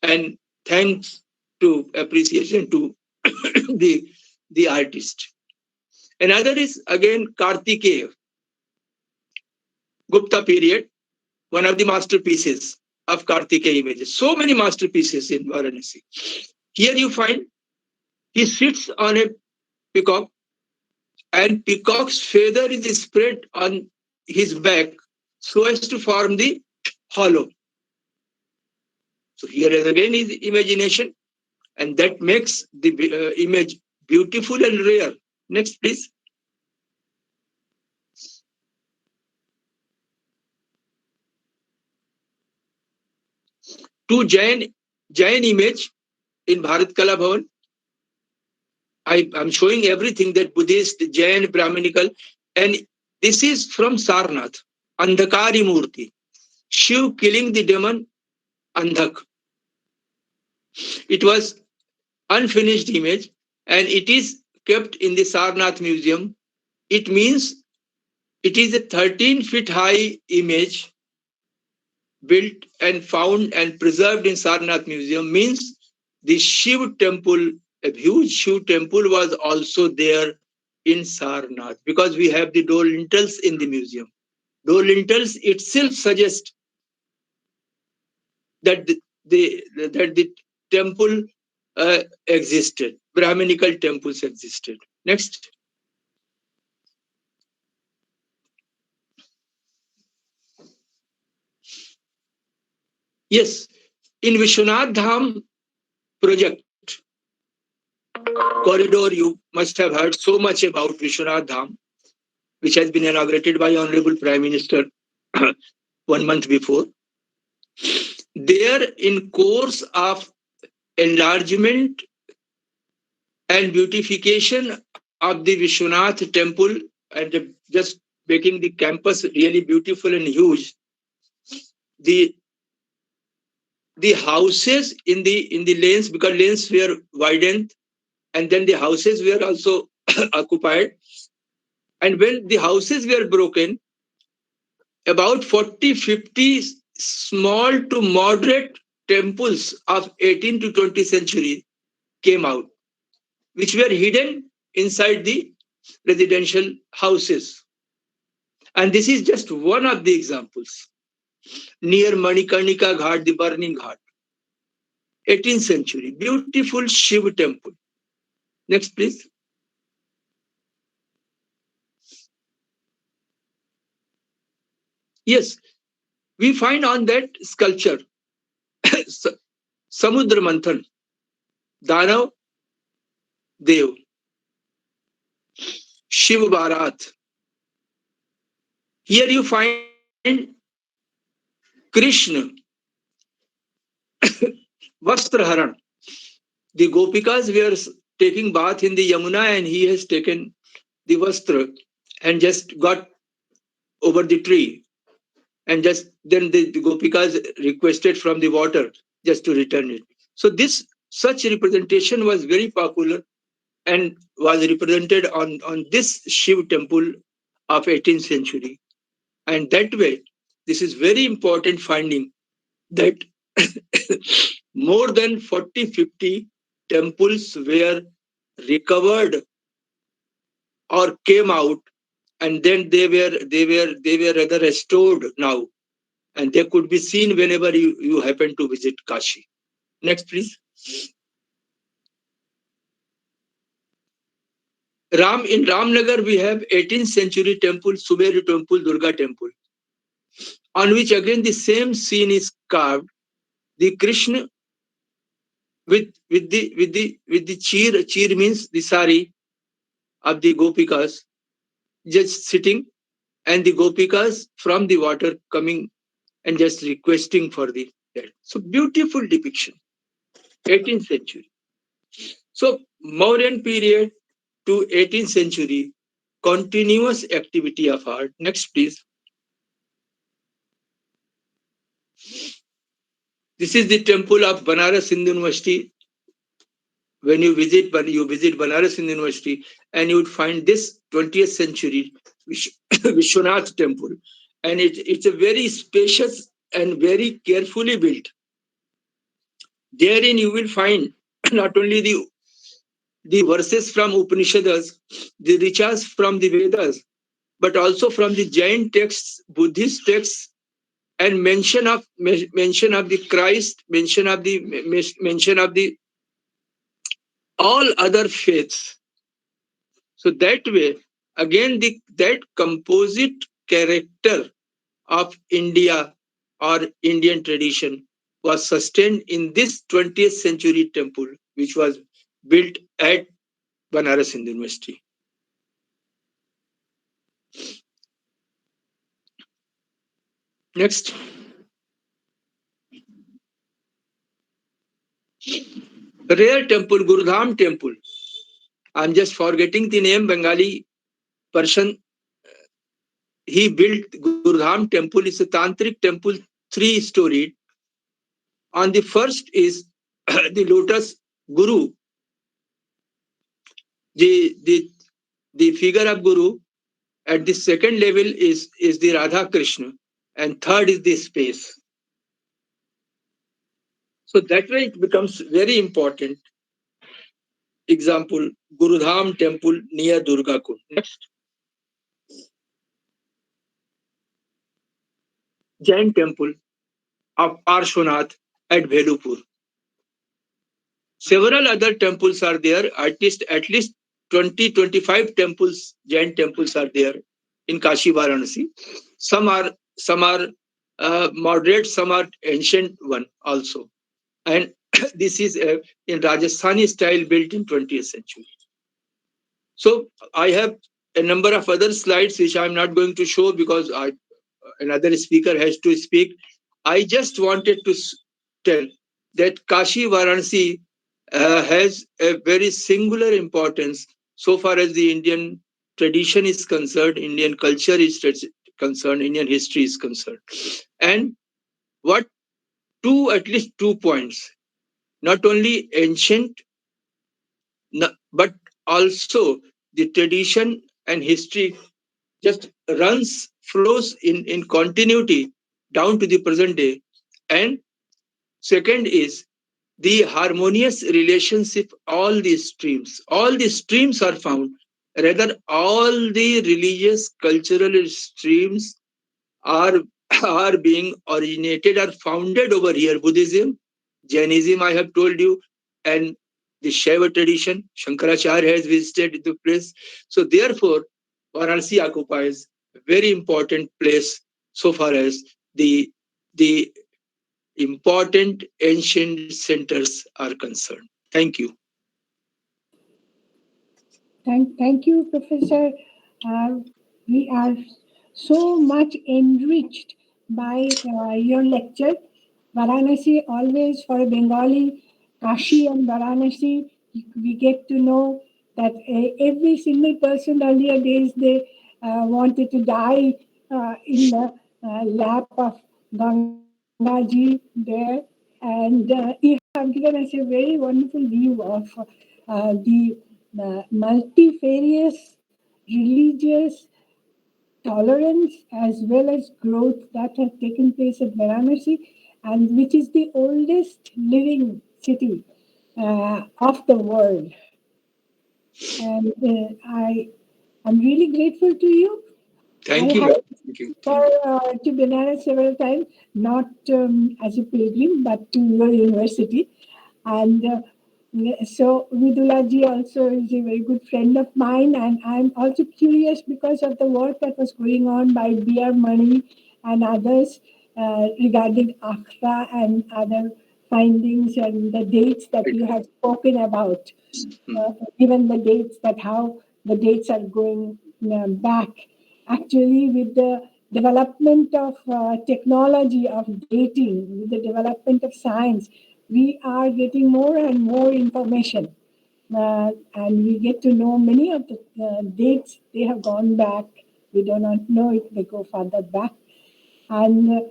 and thanks to appreciation to the artist. Another is again Kartikeya, Gupta period, one of the masterpieces of Kartikeya images. So many masterpieces in Varanasi. Here you find he sits on a peacock, and peacock's feather is spread on his back so as to form the hollow. So here is again his imagination, and that makes the image beautiful and rare. Next, please. Two Jain image in Bharat Kala Bhavan. I'm showing everything, that Buddhist, Jain, Brahminical, and this is from Sarnath, Andhakari Murti. Shiv killing the demon Andhak. It was unfinished image, and it is kept in the Sarnath Museum. It means it is a 13-feet high image built and found and preserved in Sarnath Museum. Means the Shiv temple, a huge Shiv temple, was also there in Sarnath, because we have the door lintels in the museum. Door lintels itself suggest that the temple existed, Brahminical temples existed. Next. Yes, in Vishwanath Dham project corridor, you must have heard so much about Vishwanath Dham, which has been inaugurated by Honorable Prime Minister 1 month before. There, in course of enlargement and beautification of the Vishwanath temple, and just making the campus really beautiful and huge, the the houses in the lanes, because lanes were widened, and then the houses were also occupied. And when the houses were broken, about 40-50 small to moderate temples of 18th to 20th century came out, which were hidden inside the residential houses. And this is just one of the examples. Near Manikarnika Ghat, the burning ghat, 18th century, beautiful Shiva temple. Next, please. Yes, we find on that sculpture Samudra Manthan, Danav Dev, Shiva Bharat. Here you find Krishna, Vastraharan. The Gopikas were taking bath in the Yamuna, and he has taken the Vastra and just got over the tree. And just then the Gopikas requested from the water just to return it. So this such representation was very popular and was represented on this Shiv temple of 18th century. And that way, this is very important finding that more than 40-50 temples were recovered or came out, and then they were rather restored now, and they could be seen whenever you happen to visit Kashi. Next, please. In Ramnagar, we have 18th century temple, Sumeru temple, Durga temple, on which again the same scene is carved. The Krishna with the cheer means the sari of the Gopikas, just sitting, and the Gopikas from the water coming and just requesting for the dead. So beautiful depiction, 18th century. So Mauryan period to 18th century, continuous activity of art. Next, please. This is the temple of Banara Sindhunvasti. When you visit Banaras University, and you would find this 20th century Vishwanath temple, and it's a very spacious and very carefully built. Therein you will find not only the verses from Upanishads, the riches from the Vedas, but also from the Jain texts, Buddhist texts, and mention of the Christ, mention of the all other faiths. So that way, again, that composite character of India or Indian tradition was sustained in this 20th century temple, which was built at Banaras University. Next. Rare temple, Gurudham Temple. I'm just forgetting the name, Bengali person. He built Gurudham Temple. It's a Tantric temple, 3-storied. On the first is the lotus Guru, the figure of Guru. At the second level is the Radha Krishna, and third is the space. So that way it becomes very important. Example, Gurudham Temple near Durga Kund. Next. Jain Temple of Parshvanath at Bhelupur. Several other temples are there. At least 20-25 temples, Jain temples are there in Kashi Varanasi. Some are moderate, some are ancient one also. And this is in Rajasthani style, built in 20th century. So I have a number of other slides which I'm not going to show because another speaker has to speak. I just wanted to tell that Kashi Varanasi has a very singular importance so far as the Indian tradition is concerned, Indian culture is concerned, Indian history is concerned. And what at least 2 points. Not only ancient, but also the tradition and history just flows in continuity down to the present day. And second is the harmonious relationship, all these streams. All these streams are found. Rather, all the religious, cultural streams are, are being originated, are founded over here. Buddhism, Jainism, I have told you, and the Shiva tradition. Shankaracharya has visited the place. So therefore, Varanasi occupies a very important place so far as the important ancient centers are concerned. Thank you. Thank you, Professor. We are so much enriched by your lecture. Varanasi, always for a Bengali, Kashi and Varanasi, we get to know that every single person earlier days, they wanted to die in the lap of Gangaji there. And you have given us a very wonderful view of the multifarious religious tolerance as well as growth that has taken place at Varanasi, and which is the oldest living city of the world. And I'm really grateful to you. Thank you. I have Thank you. to Banana several times, not as a pilgrim, but to your university. And so Vidulaji also is a very good friend of mine, and I'm also curious because of the work that was going on by B.R. Mani and others regarding Akhra and other findings and the dates that you have spoken about, given the dates, that how the dates are going back. Actually, with the development of technology of dating, with the development of science, we are getting more and more information. And we get to know many of the dates, they have gone back. We do not know if they go further back. And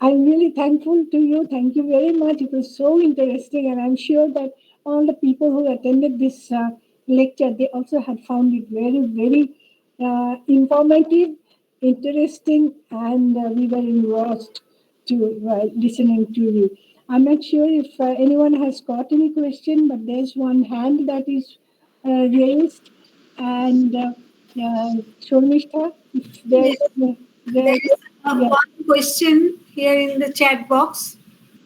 I'm really thankful to you. Thank you very much. It was so interesting. And I'm sure that all the people who attended this lecture, they also had found it very, very informative, interesting, and we were engrossed to listening to you. I'm not sure if anyone has got any question, but there's one hand that is raised. And Shomishta, if there's... There is one question here in the chat box.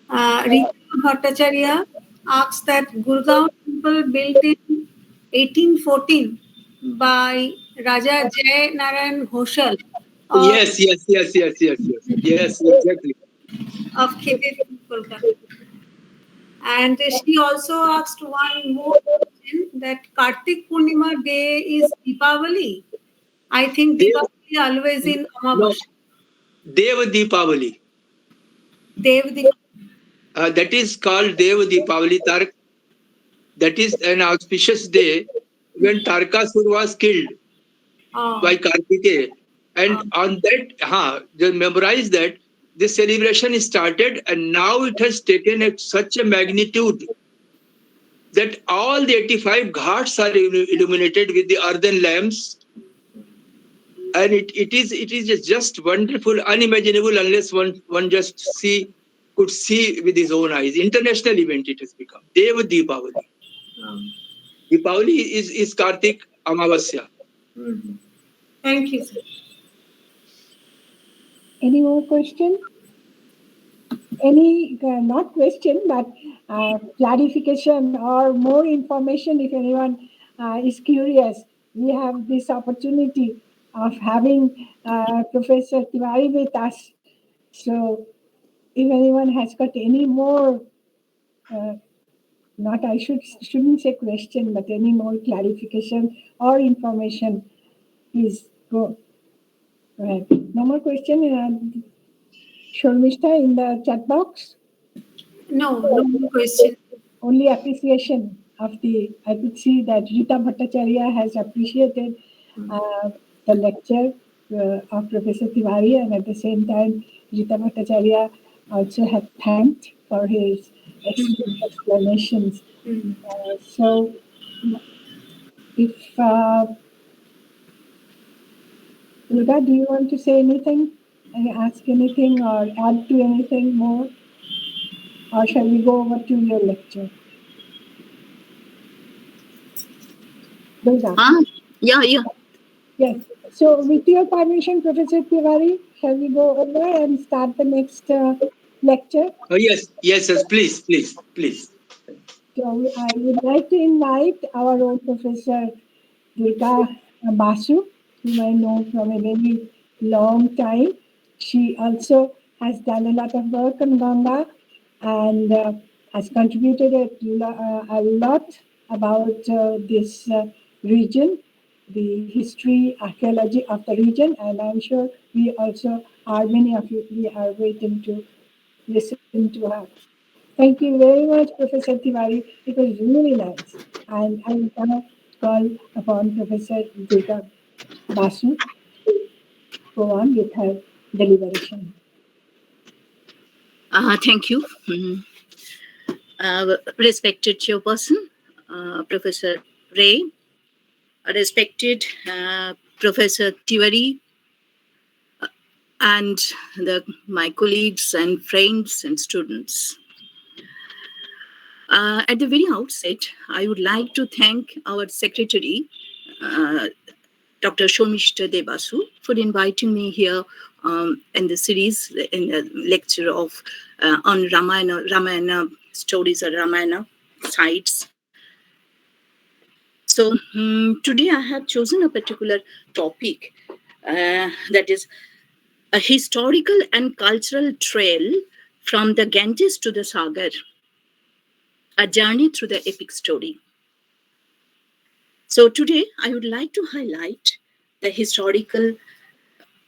Rita Bhattacharya asks that Gurudham Temple built in 1814 by Raja Jai Narayan Ghoshal Yes, exactly. of Khede, Kolkata. And she also asked one more question, that Kartik Purnima day is Deepavali. I think Deepavali always in Amavasya. Deva Deepavali. That is called Deva Deepavali. That is an auspicious day when Tarkasur was killed by Kartikeya. And on that, just memorize that this celebration started, and now it has taken such a magnitude that all the 85 ghats are illuminated with the earthen lamps. And it is just wonderful, unimaginable, unless one just could see with his own eyes. International event it has become. Deva Deepavali. Deepavali is Kartik Amavasya. Thank you, sir. Any more question? Any, not question, but clarification or more information if anyone is curious. We have this opportunity of having Professor Tiwari with us. So if anyone has got any more, shouldn't say question, but any more clarification or information, please go. Right. No more question, Shormishta, in the chat box? No more question. Only appreciation of I could see that Rita Bhattacharya has appreciated the lecture, of Professor Tiwari, and at the same time, Rita Bhattacharya also had thanked for his explanations. So, if Durga, do you want to say anything, ask anything, or add to anything more? Or shall we go over to your lecture? Durga. Yeah. Yes. So, with your permission, Professor Tiwari, shall we go over and start the next lecture? Oh, yes, please. So, I would like to invite our own Professor Durga Basu, whom I know from a very long time. She also has done a lot of work on Ganga and has contributed a lot about this region, the history, archaeology of the region, and I'm sure many of you, we are waiting to listen to her. Thank you very much, Professor Tiwari. It was really nice. And I will now call upon Professor Gupta Basu to go on with her deliberation. Thank you. Respected chairperson, Professor Ray, respected Professor Tiwari, and my colleagues and friends and students. At the very outset, I would like to thank our secretary, Dr. Shomishta Debasu, for inviting me here in the series, in the lecture of on Ramayana stories or Ramayana sites. So today I have chosen a particular topic that is a historical and cultural trail from the Ganges to the Sagar, a journey through the epic story. So today I would like to highlight the historical,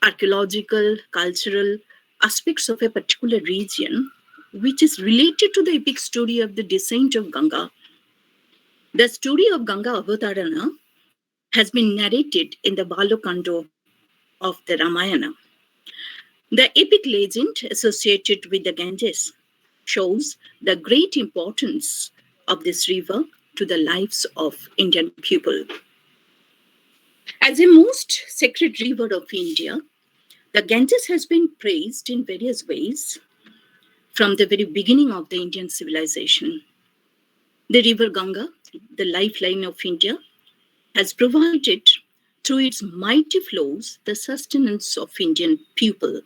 archaeological, cultural aspects of a particular region, which is related to the epic story of the descent of Ganga. The story of Ganga Avatarana has been narrated in the Balokando of the Ramayana. The epic legend associated with the Ganges shows the great importance of this river to the lives of Indian people. As a most sacred river of India, the Ganges has been praised in various ways from the very beginning of the Indian civilization. The river Ganga, the lifeline of India, has provided through its mighty flows the sustenance of Indian people.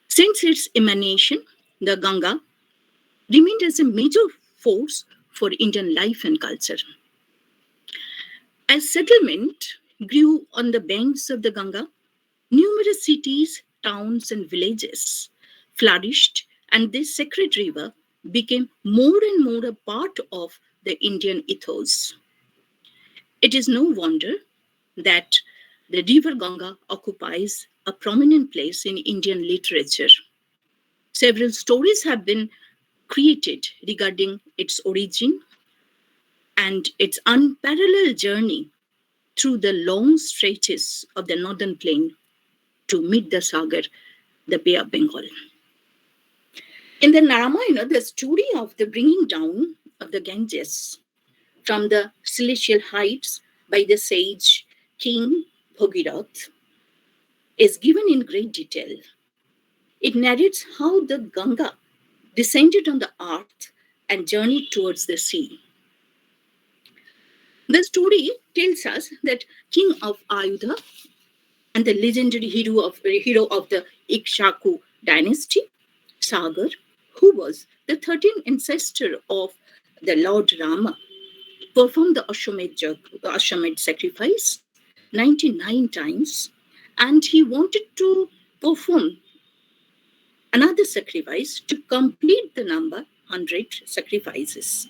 Since its emanation, the Ganga remained as a major force for Indian life and culture. As settlement grew on the banks of the Ganga, numerous cities, towns, and villages flourished, and this sacred river became more and more a part of the Indian ethos. It is no wonder that the river Ganga occupies a prominent place in Indian literature. Several stories have been created regarding its origin and its unparalleled journey through the long stretches of the northern plain to meet the Sagar, the Bay of Bengal. In the Ramayana, the story of the bringing down of the Ganges from the celestial heights by the sage King Bhagirath is given in great detail. It narrates how the Ganga descended on the earth and journeyed towards the sea. The story tells us that King of Ayudha and the legendary hero of the Ikshaku dynasty, Sagar, who was the 13th ancestor of the Lord Rama, performed the Ashwamedh sacrifice 99 times, and he wanted to perform another sacrifice to complete the number 100 sacrifices.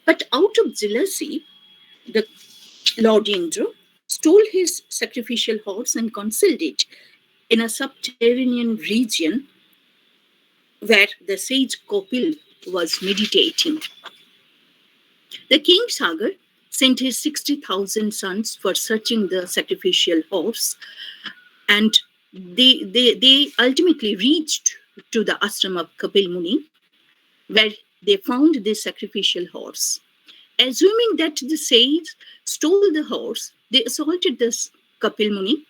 But out of jealousy, the Lord Indra stole his sacrificial horse and concealed it in a subterranean region where the sage Kopil was meditating. The king Sagar sent his 60,000 sons for searching the sacrificial horse, and they ultimately reached to the ashram of Kapil Muni, where they found this sacrificial horse. Assuming that the sage stole the horse, they assaulted this Kapil Muni,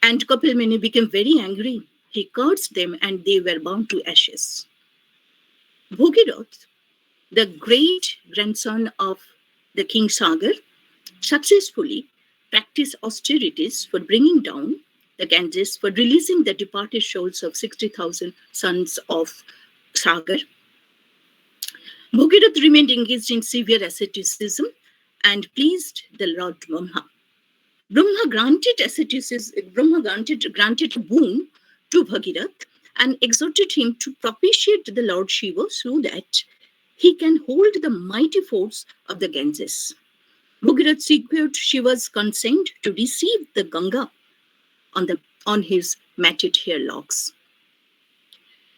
and Kapil Muni became very angry. He cursed them, and they were burned to ashes. Bhogirath, the great grandson of the King Sagar, successfully practiced austerities for bringing down the Ganges, for releasing the departed souls of 60,000 sons of Sagar. Bhogirath remained engaged in severe asceticism and pleased the Lord Brahma. Brahma granted granted a boon to Bhagirath and exhorted him to propitiate the Lord Shiva so that he can hold the mighty force of the Ganges. Bhagirath secured Shiva's consent to receive the Ganga on his matted hair locks.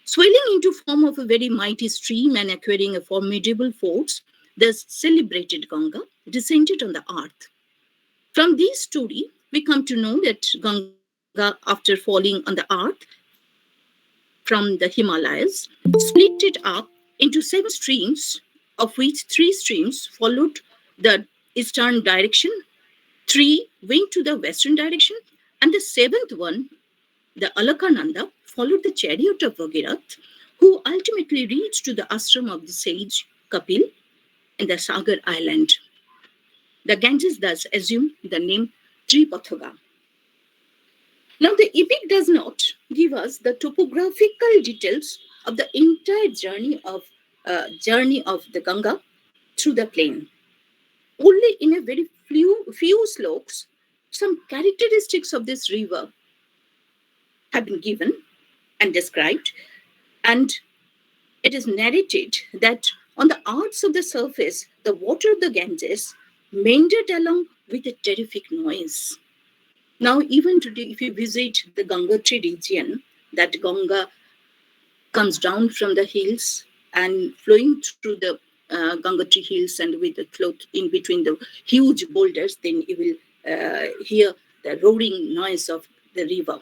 Swelling into form of a very mighty stream and acquiring a formidable force, the celebrated Ganga descended on the earth. From this story, we come to know that Ganga, after falling on the earth from the Himalayas, split it up into 7 streams, of which 3 streams followed the eastern direction, 3 went to the western direction, and the 7th one, the Alakananda, followed the chariot of Bhagirath, who ultimately reached to the ashram of the sage Kapil in the Sagar Island. The Ganges thus assumed the name Tripathaga. Now, the epic does not give us the topographical details of the entire journey of the Ganga through the plain. Only in a very few slopes, some characteristics of this river have been given and described, and it is narrated that on the arcs of the surface, the water of the Ganges meandered along with a terrific noise. Now, even today, if you visit the Gangotri region, that Ganga comes down from the hills and flowing through the Gangotri hills and with the float in between the huge boulders, then you will hear the roaring noise of the river.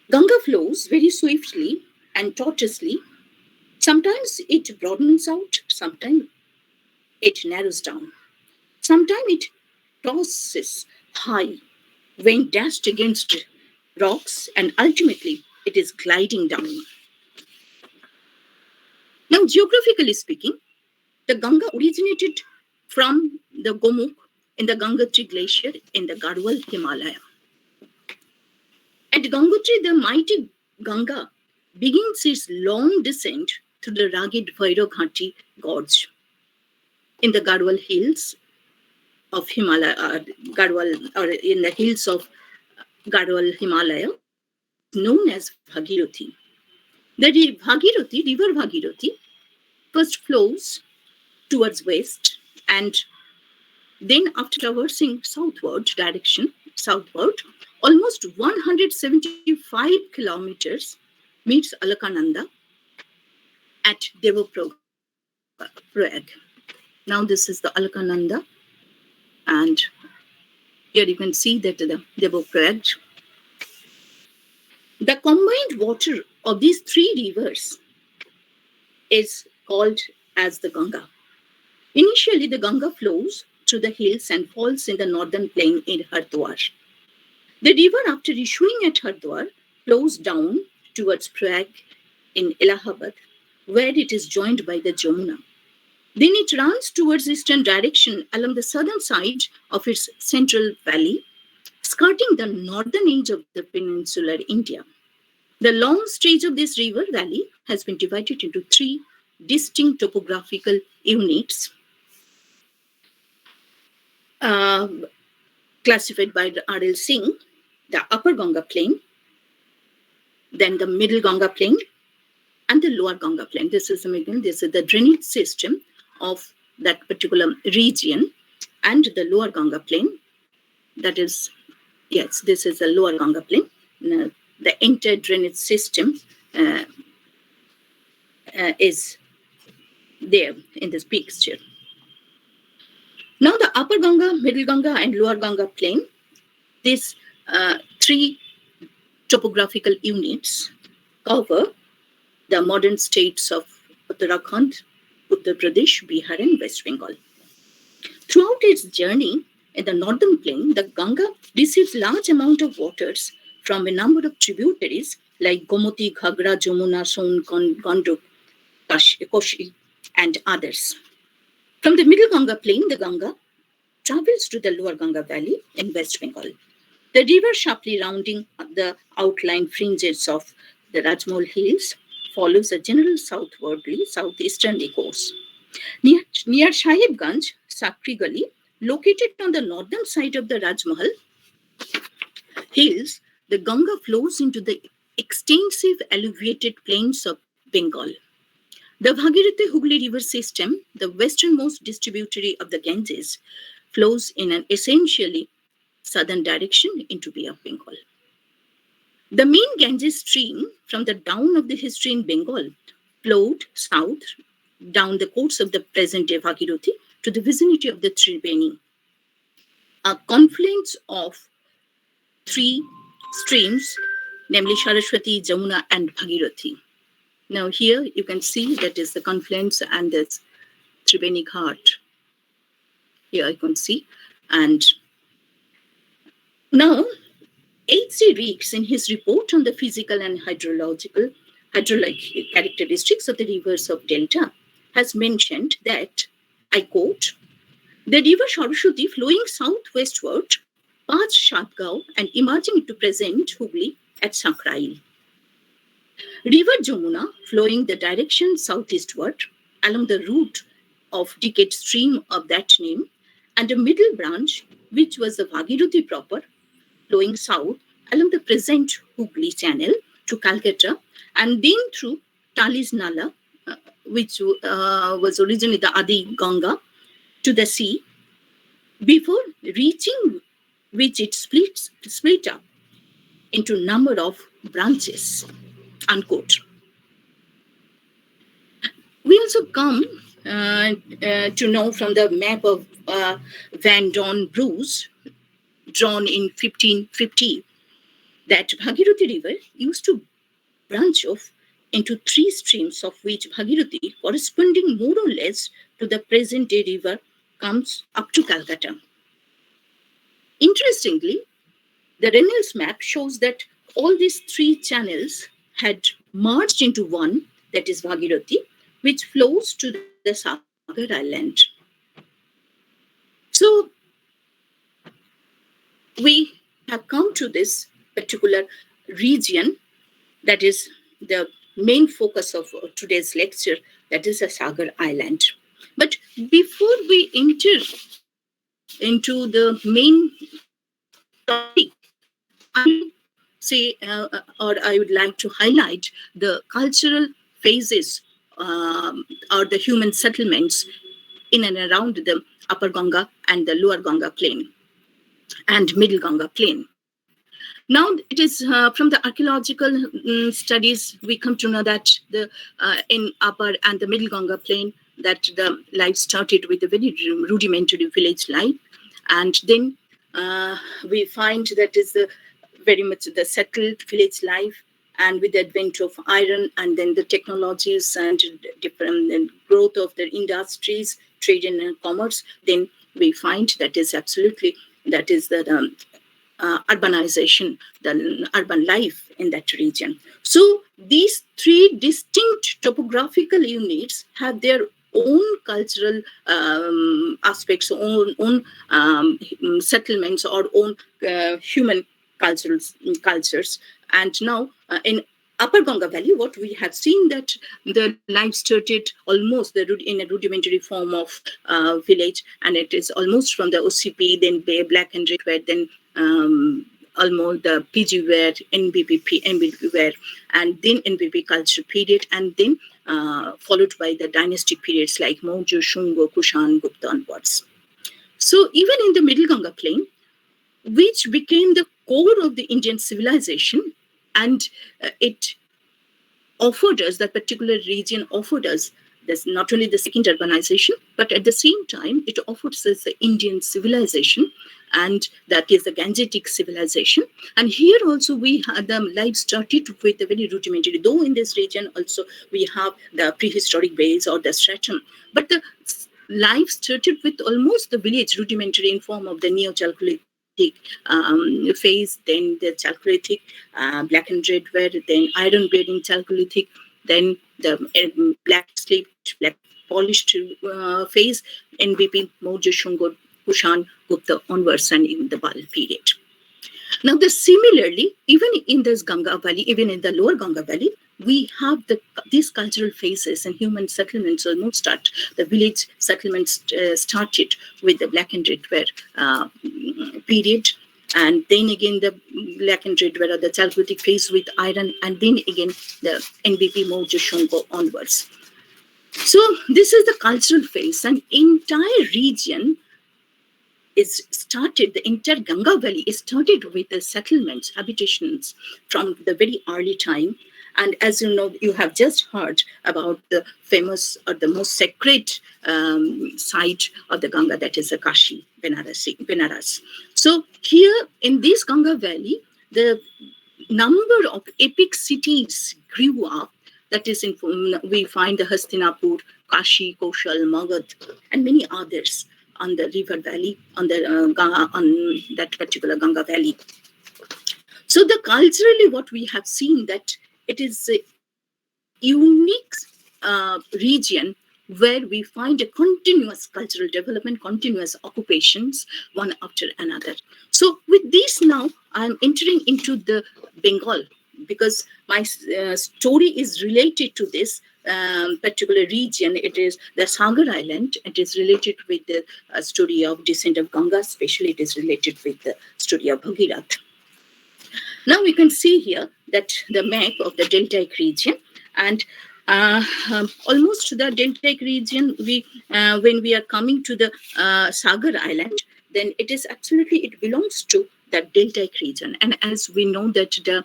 Ganga flows very swiftly and tortuously. Sometimes it broadens out, sometimes it narrows down. Sometimes it tosses high when dashed against rocks, and ultimately it is gliding down. Now, geographically speaking, the Ganga originated from the Gomukh in the Gangotri Glacier in the Garhwal Himalaya. At Gangotri, the mighty Ganga begins its long descent through the rugged Bhairav Gorge in the Garhwal hills of Himalaya, or in the hills of Garhwal Himalaya, known as Bhagirathi. The river Bhagirathi, first flows towards west, and then after traversing southward, almost 175 kilometers, meets Alakananda at Devaprayag. Now this is the Alakananda, and here you can see that the Devaprayag. The combined water of these 3 rivers is called as the Ganga. Initially, the Ganga flows through the hills and falls in the northern plain in Hardwar. The river, after issuing at Hardwar, flows down towards Prayag in Allahabad, where it is joined by the Jamuna. Then it runs towards eastern direction along the southern side of its central valley, skirting the northern edge of the peninsular India. The long stretch of this river valley has been divided into 3 distinct topographical units, classified by R.L. Singh: the upper Ganga plain, then the middle Ganga plain, and the lower Ganga plain. This is the drainage system of that particular region, and the lower Ganga plain. That is, yes, this is the lower Ganga plain. The entire drainage system is there in this picture. Now the Upper Ganga, Middle Ganga and Lower Ganga plain, these three topographical units cover the modern states of Uttarakhand, Uttar Pradesh, Bihar and West Bengal. Throughout its journey in the northern plain, the Ganga receives large amount of waters from a number of tributaries like Gomoti, Ghagra, Jamuna, Son, Ganduk, Koshi and others. From the Middle Ganga plain, the Ganga travels to the Lower Ganga valley in West Bengal. The river, sharply rounding the outline fringes of the Rajmahal hills, follows a general southeasterly course. Near Sahibganj, Sakri Gully, located on the northern side of the Rajmahal hills, the Ganga flows into the extensive alluviated plains of Bengal. The Bhagirathi-Hooghly river system, the westernmost distributary of the Ganges, flows in an essentially southern direction into Bay of Bengal. The main Ganges stream from the down of the history in Bengal flowed south down the course of the present-day Bhagirathi to the vicinity of the Tribeni, a confluence of three streams, namely Saraswati, Jamuna and Bhagirathi. Now here you can see that is the confluence and the Tribeni Ghat. Here you can see. And now H.C. Riggs, in his report on the physical and hydraulic characteristics of the rivers of Delta, has mentioned that, I quote, the river Saraswati flowing southwestward past Shatgaon and emerging into present Hooghly at Sakrail. River Jamuna flowing the direction southeastward along the route of decayed stream of that name, and a middle branch, which was the Bhagirathi proper, flowing south along the present Hooghly channel to Calcutta, and then through Tali's Nala, which was originally the Adi Ganga, to the sea, before reaching which it split up into number of branches, unquote. We also come to know from the map of Van Dorn Bruce, drawn in 1550, that Bhagirathi river used to branch off into three streams, of which Bhagirathi, corresponding more or less to the present-day river, comes up to Calcutta. Interestingly, the Reynolds map shows that all these three channels had merged into one, that is Bhagirathi, which flows to the Sagar Island. So we have come to this particular region that is the main focus of today's lecture, that is the Sagar Island. But before we enter into the main topic, I would like to highlight the cultural phases or the human settlements in and around the Upper Ganga and the Lower Ganga plain and Middle Ganga plain. Now, it is from the archaeological studies, we come to know that in Upper and the Middle Ganga plain, that the life started with a very rudimentary village life. And then we find that is very much the settled village life, and with the advent of iron and then the technologies and different growth of the industries, trade and commerce, then we find that is absolutely, that is the urbanization, the urban life in that region. So these three distinct topographical units have their own cultural aspects, own settlements or own human cultures. And now in Upper Ganga Valley, what we have seen that the life started almost in a rudimentary form of village, and it is almost from the OCP, then Black and Red ware, then almost the PG ware, NBP ware, and then NBP culture period, and then followed by the dynastic periods like Maurya, Shunga, Kushan, Gupta onwards. So even in the Middle Ganga plain, which became the core of the Indian civilization, and it offered us, that particular region offered us there's not only the second urbanization, but at the same time, it offers us the Indian civilization, and that is the Gangetic civilization. And here also we had the life started with a very rudimentary, though in this region also we have the prehistoric base or the stratum, but the life started with almost the village rudimentary in form of the Neo-Chalcolithic phase, then the Chalcolithic, black and red ware, then iron bearing Chalcolithic, then the black slate, black polished phase, NBP, Maurya, Shunga, Kushan, Gupta onwards, and in the Bal period. Now, similarly, even in this Ganga Valley, even in the lower Ganga Valley, we have these cultural phases and human settlements almost start. The village settlements started with the black and red ware period, and then again the black and red ware, the Chalcolithic phase with iron, and then again the NBP, Maurya, Shunga onwards. So this is the cultural phase, and entire region is started, the entire Ganga Valley is started with the settlements, habitations from the very early time. And as you know, you have just heard about the famous or the most sacred site of the Ganga, that is the Kashi, Benaras. So here in this Ganga Valley, the number of epic cities grew up. That is, we find the Hastinapur, Kashi, Koshal, Magad, and many others on the river valley, on the on that particular Ganga Valley. So culturally, what we have seen that it is a unique region where we find a continuous cultural development, continuous occupations, one after another. So with this now, I'm entering into the Bengal, because my story is related to this particular region. It is the Sagar Island. It is related with the story of Descent of Ganga, especially it is related with the story of Bhagirath. Now we can see here that the map of the deltaic region, and almost the deltaic region, when we are coming to the Sagar Island, then it is absolutely, it belongs to the deltaic region. And as we know that the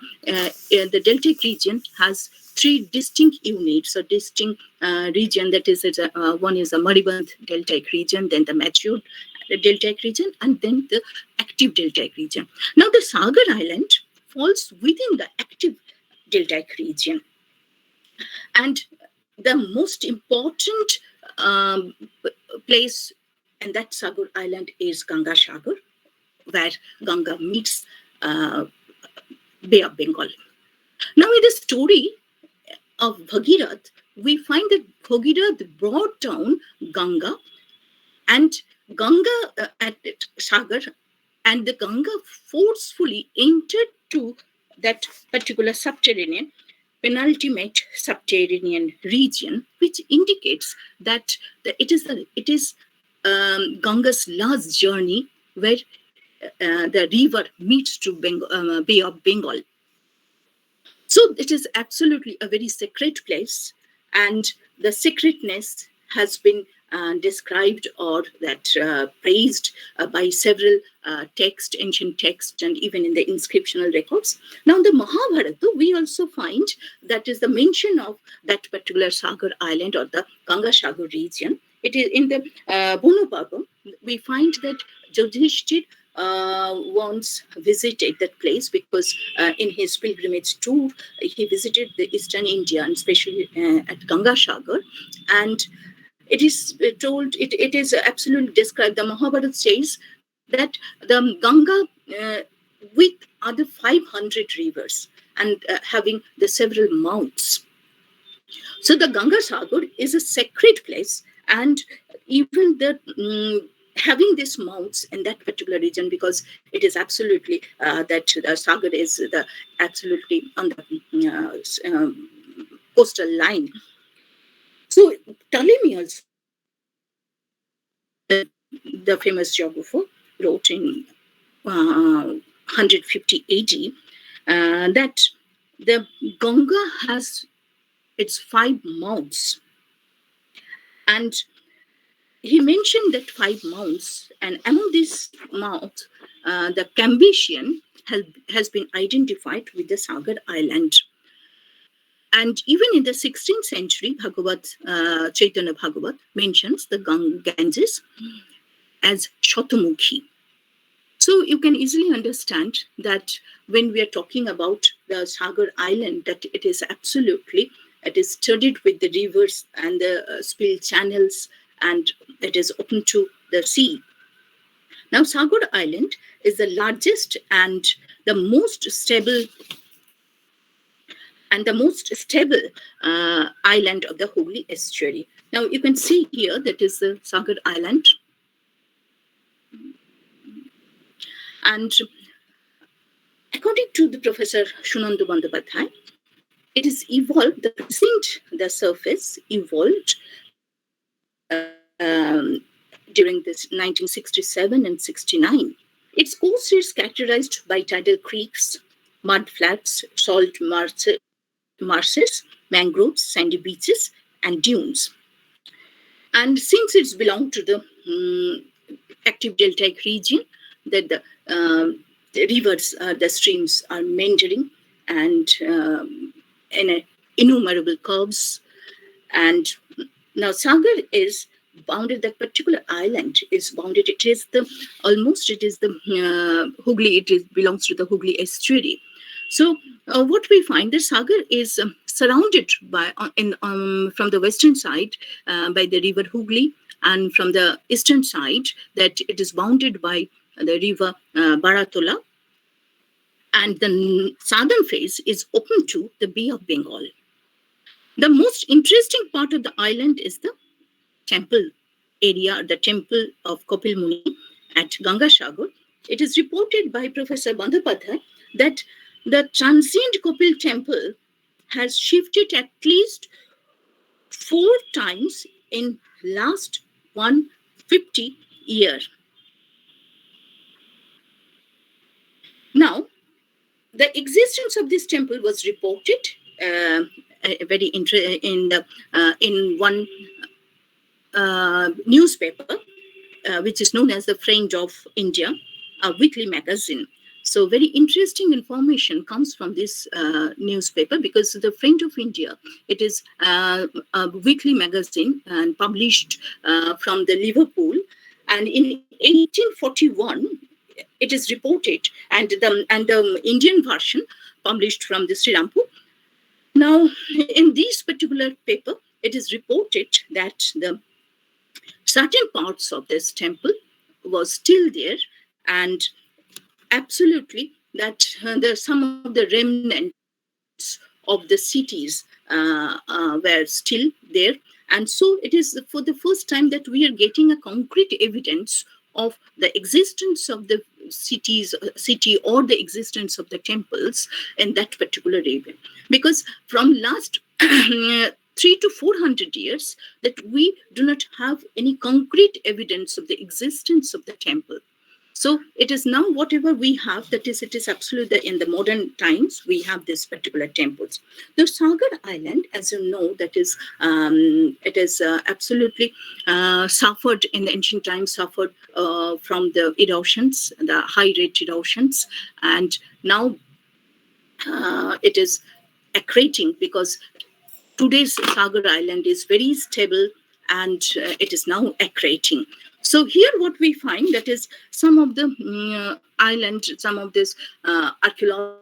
deltaic region has three distinct units or distinct region. That is, one is a Mariband deltaic region, then the mature deltaic region, and then the active deltaic region. Now the Sagar Island falls within the active deltaic region. And the most important place in that Sagar Island is Ganga Sagar, where Ganga meets Bay of Bengal. Now in the story of Bhagirath, we find that Bhagirath brought down Ganga, and Ganga at Sagar, and the Ganga forcefully entered to that particular subterranean, penultimate subterranean region, which indicates that it is Ganga's last journey where the river meets to Bay of Bengal. So it is absolutely a very sacred place, and the sacredness has been described or that praised by several texts, ancient texts, and even in the inscriptional records. Now, in the Mahabharata, we also find that is the mention of that particular Sagar Island or the Ganga Sagar region. It is in the Bonu Parva. We find that Yudhishthir once visited that place because in his pilgrimage tour, he visited the eastern India, and especially at Ganga Sagar. And it is told, it is absolutely described, the Mahabharata says that the Ganga with other 500 rivers and having the several mouths. So the Ganga Sagar is a sacred place, and even the having these mounts in that particular region, because it is absolutely that the Sagar is the absolutely on the coastal line. So Ptolemy also, the famous geographer, wrote in 150 AD that the Ganga has its 5 mouths, and he mentioned that 5 mouths, and among these mouths, the Kambishian has been identified with the Sagar Island. And even in the 16th century, Chaitanya Bhagavat mentions the Ganges as Shatamukhi. So you can easily understand that when we are talking about the Sagar Island, that it is studded with the rivers and the spill channels, and it is open to the sea. Now, Sagar Island is the largest and the most stable island of the Hooghly estuary. Now, you can see here that is the Sagar Island. And according to the Professor Shunandu Bandyopadhyay, it is evolved, the surface evolved during this 1967 and 69. Its coast is characterized by tidal creeks, mud flats, salt marshes, mangroves, sandy beaches, and dunes. And since it's belonged to the active deltaic region, that the rivers, the streams are meandering and in innumerable curves. And now Sagar is bounded, that particular island is bounded, it is the Hooghly, belongs to the Hooghly estuary. So what we find, that Sagar is surrounded by, from the western side by the river Hooghly, and from the eastern side that it is bounded by the river Baratola, and the southern face is open to the Bay of Bengal. The most interesting part of the island is the temple area, the temple of Kapil Muni at Ganga Sagar. It is reported by Professor Bandyopadhyay that the transient Kapil temple has shifted at least 4 times in last 150 years. Now, the existence of this temple was reported in one newspaper, which is known as the Friend of India, a weekly magazine. So very interesting information comes from this newspaper, because the Friend of India, it is a weekly magazine and published from the Liverpool. And in 1841, it is reported, and the Indian version published from the Srirampur. Now, in this particular paper, it is reported that the certain parts of this temple was still there, and absolutely that some of the remnants of the cities were still there. And so it is for the first time that we are getting a concrete evidence of the existence of the city or the existence of the temples in that particular area. Because from last 300 to 400 years that we do not have any concrete evidence of the existence of the temple. So it is now whatever we have, that is, it is absolutely in the modern times, we have this particular temples. The Sagar Island, as you know, that is, it is absolutely suffered in the ancient times, suffered from the erosions, the high rate erosions. And now it is accreting, because today's Sagar Island is very stable and it is now accreting. So here what we find, that is some of the island, some of this archaeological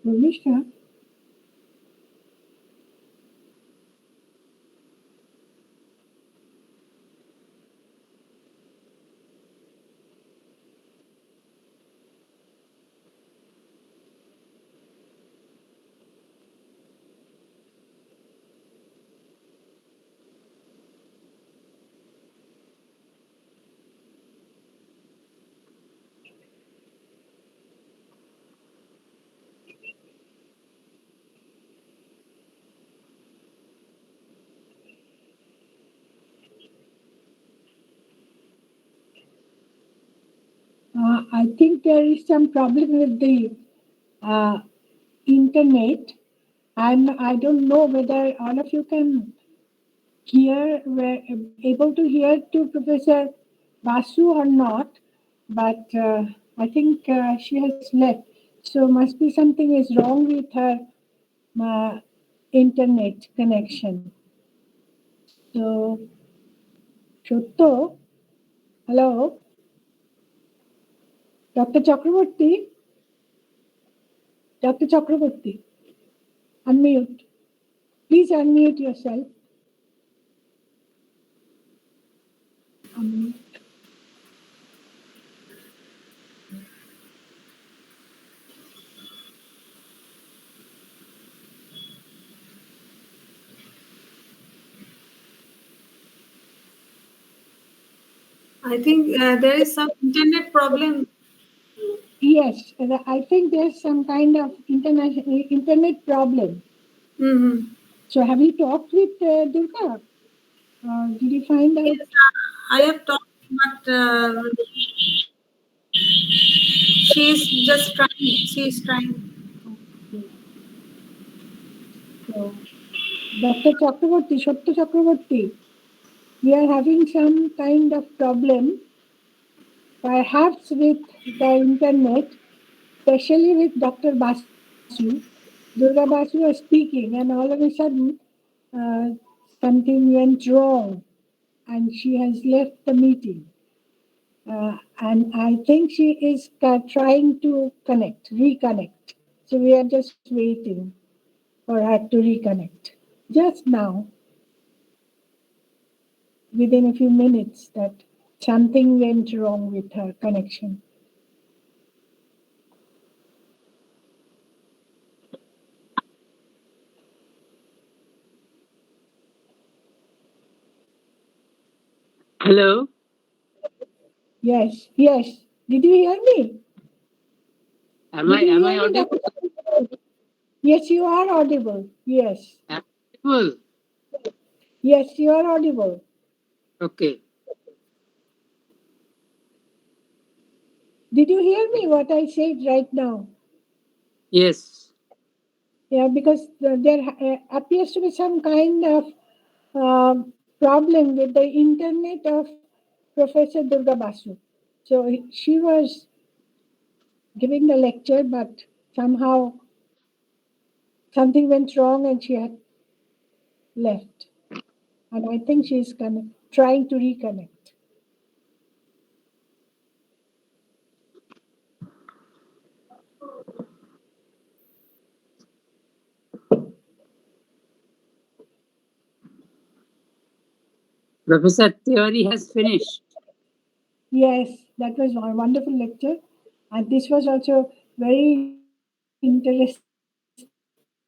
Shormishta? I think there is some problem with the internet, and I don't know whether all of you can were able to hear to Professor Basu or not, but I think she has left. So must be something is wrong with her internet connection. So, Shutto, hello, Dr. Chakraborty, Dr. Chakraborty, unmute. Please unmute yourself. Unmute. I think there is some internet problem. Yes, I think there's some kind of internet problem. Mm-hmm. So have you talked with Durga? Did you find out? Yes, I have talked, but she's just trying. She's trying. So, Dr. Chakraborty, Shotto Chakraborty, we are having some kind of problem, perhaps with the internet, especially with Dr. Basu. Durga Basu was speaking, and all of a sudden, uh, something went wrong, and she has left the meeting. And I think she is trying to reconnect. So we are just waiting for her to reconnect. Just now, within a few minutes, that something went wrong with her connection. Hello. Yes, yes. Did you hear me? Am I audible? Dr. Yes, you are audible. Yes. Audible. Yes, you are audible. Okay. Did you hear me what I said right now? Yes. Yeah, because there appears to be some kind of problem with the internet of Professor Durga Basu. So she was giving the lecture, but somehow something went wrong and she had left. And I think she's trying to reconnect. Professor theory has finished. Yes, that was a wonderful lecture. And this was also very interesting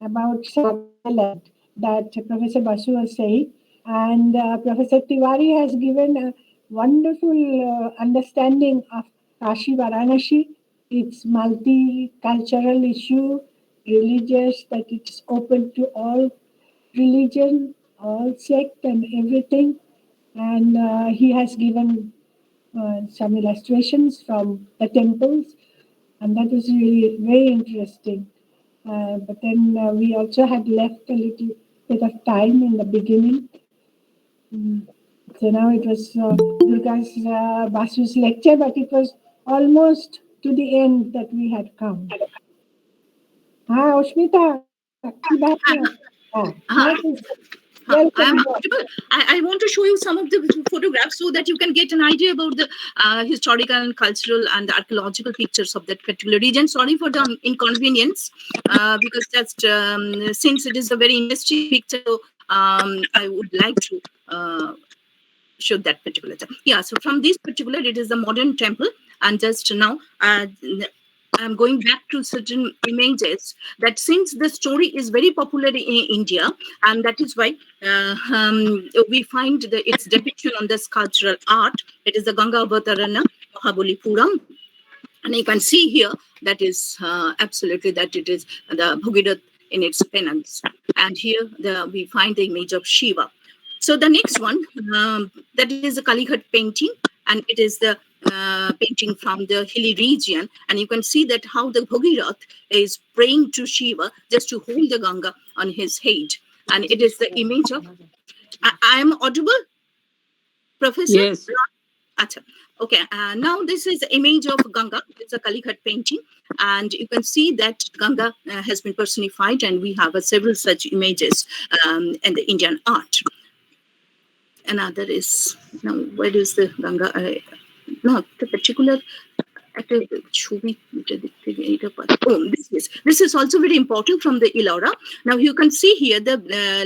about Sagaland that Professor Basu was saying. And Professor Tiwari has given a wonderful understanding of Kashi Varanasi, its multicultural issue, religious, that it's open to all religion, all sect and everything. And he has given some illustrations from the temples, and that was really very interesting. But then we also had left a little bit of time in the beginning. So now it was Durga's Basu's lecture, but it was almost to the end that we had come. Ushmita, ki baat hai? हाँ, Welcome. I am audible. I want to show you some of the photographs so that you can get an idea about the historical and cultural and archaeological pictures of that particular region. Sorry for the inconvenience, because just since it is a very interesting picture, I would like to show that particular time. Yeah, so from this particular, it is the modern temple, and just now I'm going back to certain images that since the story is very popular in India, and that is why we find its depiction on the sculptural art. It is the Ganga Avatarana Mahabalipuram. And you can see here that is absolutely that it is the Bhagirath in its penance. And here we find the image of Shiva. So the next one, that is a Kalighat painting, and it is the painting from the hilly region. And you can see that how the Bhagirath is praying to Shiva just to hold the Ganga on his head. And it is the image of, I am audible, Professor? Yes. Achha. Okay, now this is the image of Ganga. It's a Kalighat painting, and you can see that Ganga has been personified, and we have several such images in the Indian art. Another is, now where is the Ganga? No, the particular. Oh, this is also very important from the Ellora. Now you can see here the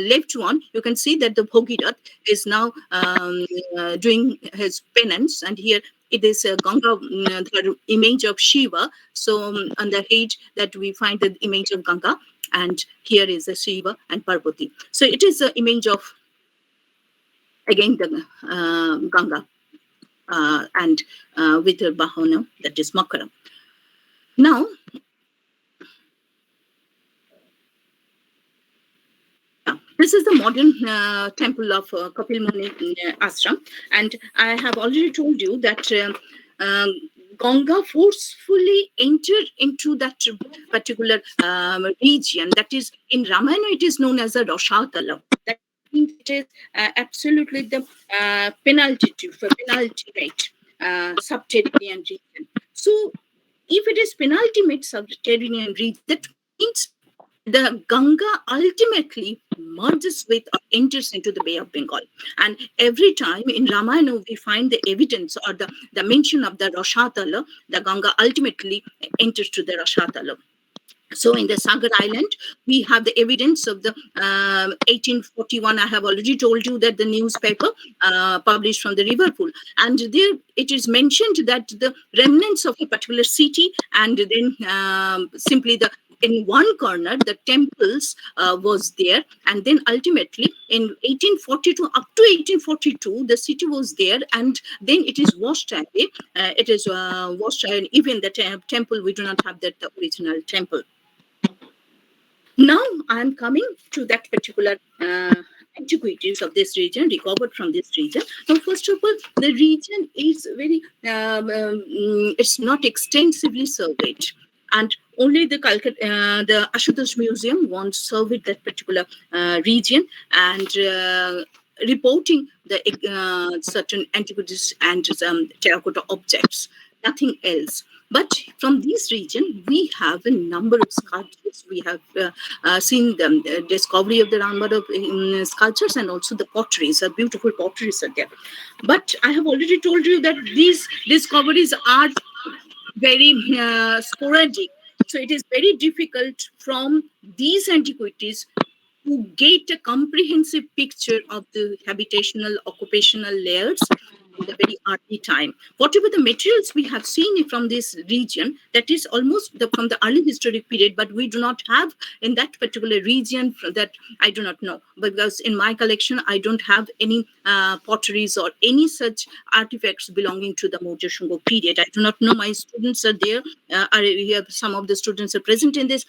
left one. You can see that the Bhagirath is now doing his penance, and here it is a Ganga, the image of Shiva. So on the head that we find the image of Ganga, and here is a Shiva and Parvati. So it is the image of again the Ganga. And with a Bahana, that is Makara. Now, this is the modern temple of Kapil Muni Ashram, and I have already told you that Ganga forcefully entered into that particular region. That is, in Ramayana, it is known as a Roshatala. That means it is absolutely the penultimate subterranean region. So, if it is penultimate subterranean region, that means the Ganga ultimately merges with or enters into the Bay of Bengal. And every time in Ramayana, we find the evidence or the mention of the Roshatala, the Ganga ultimately enters to the Roshatala. So in the Sagar Island, we have the evidence of the 1841. I have already told you that the newspaper published from the river pool. And there it is mentioned that the remnants of a particular city, and then simply in one corner, the temples was there. And then ultimately in 1842, up to 1842, the city was there. And then it is washed away. It is washed away. And even the temple, we do not have that original temple. Now I am coming to that particular antiquities of this region, recovered from this region. Now, first of all, the region is very, it's not extensively surveyed. And only the Ashutosh Museum once surveyed that particular region and reporting the certain antiquities and terracotta objects, nothing else. But from this region, we have a number of sculptures. We have seen the discovery of the number of sculptures, and also the potteries, beautiful potteries are there. But I have already told you that these discoveries are very sporadic. So it is very difficult from these antiquities to get a comprehensive picture of the habitational, occupational layers in the very early time. Whatever the materials we have seen from this region, that is almost from the early historic period, but we do not have in that particular region that I do not know, because in my collection, I don't have any potteries or any such artifacts belonging to the Maurya Shunga period. I do not know. My students are there. Some of the students are present in this,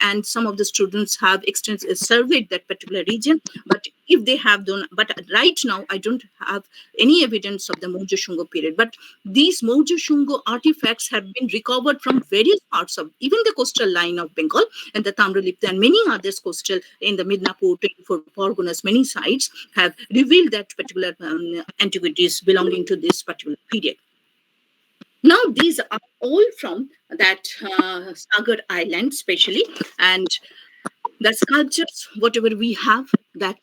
and some of the students have extensive surveyed that particular region. But if they have done, but right now I don't have any evidence of the Maurya Shunga period. But these Maurya Shunga artifacts have been recovered from various parts of even the coastal line of Bengal and the Tamralipta and many others coastal in the Midnapur, 24 Parganas, many sites have revealed that particular antiquities belonging to this particular period. Now, these are all from that Sagar Island, especially, and the sculptures, whatever we have, that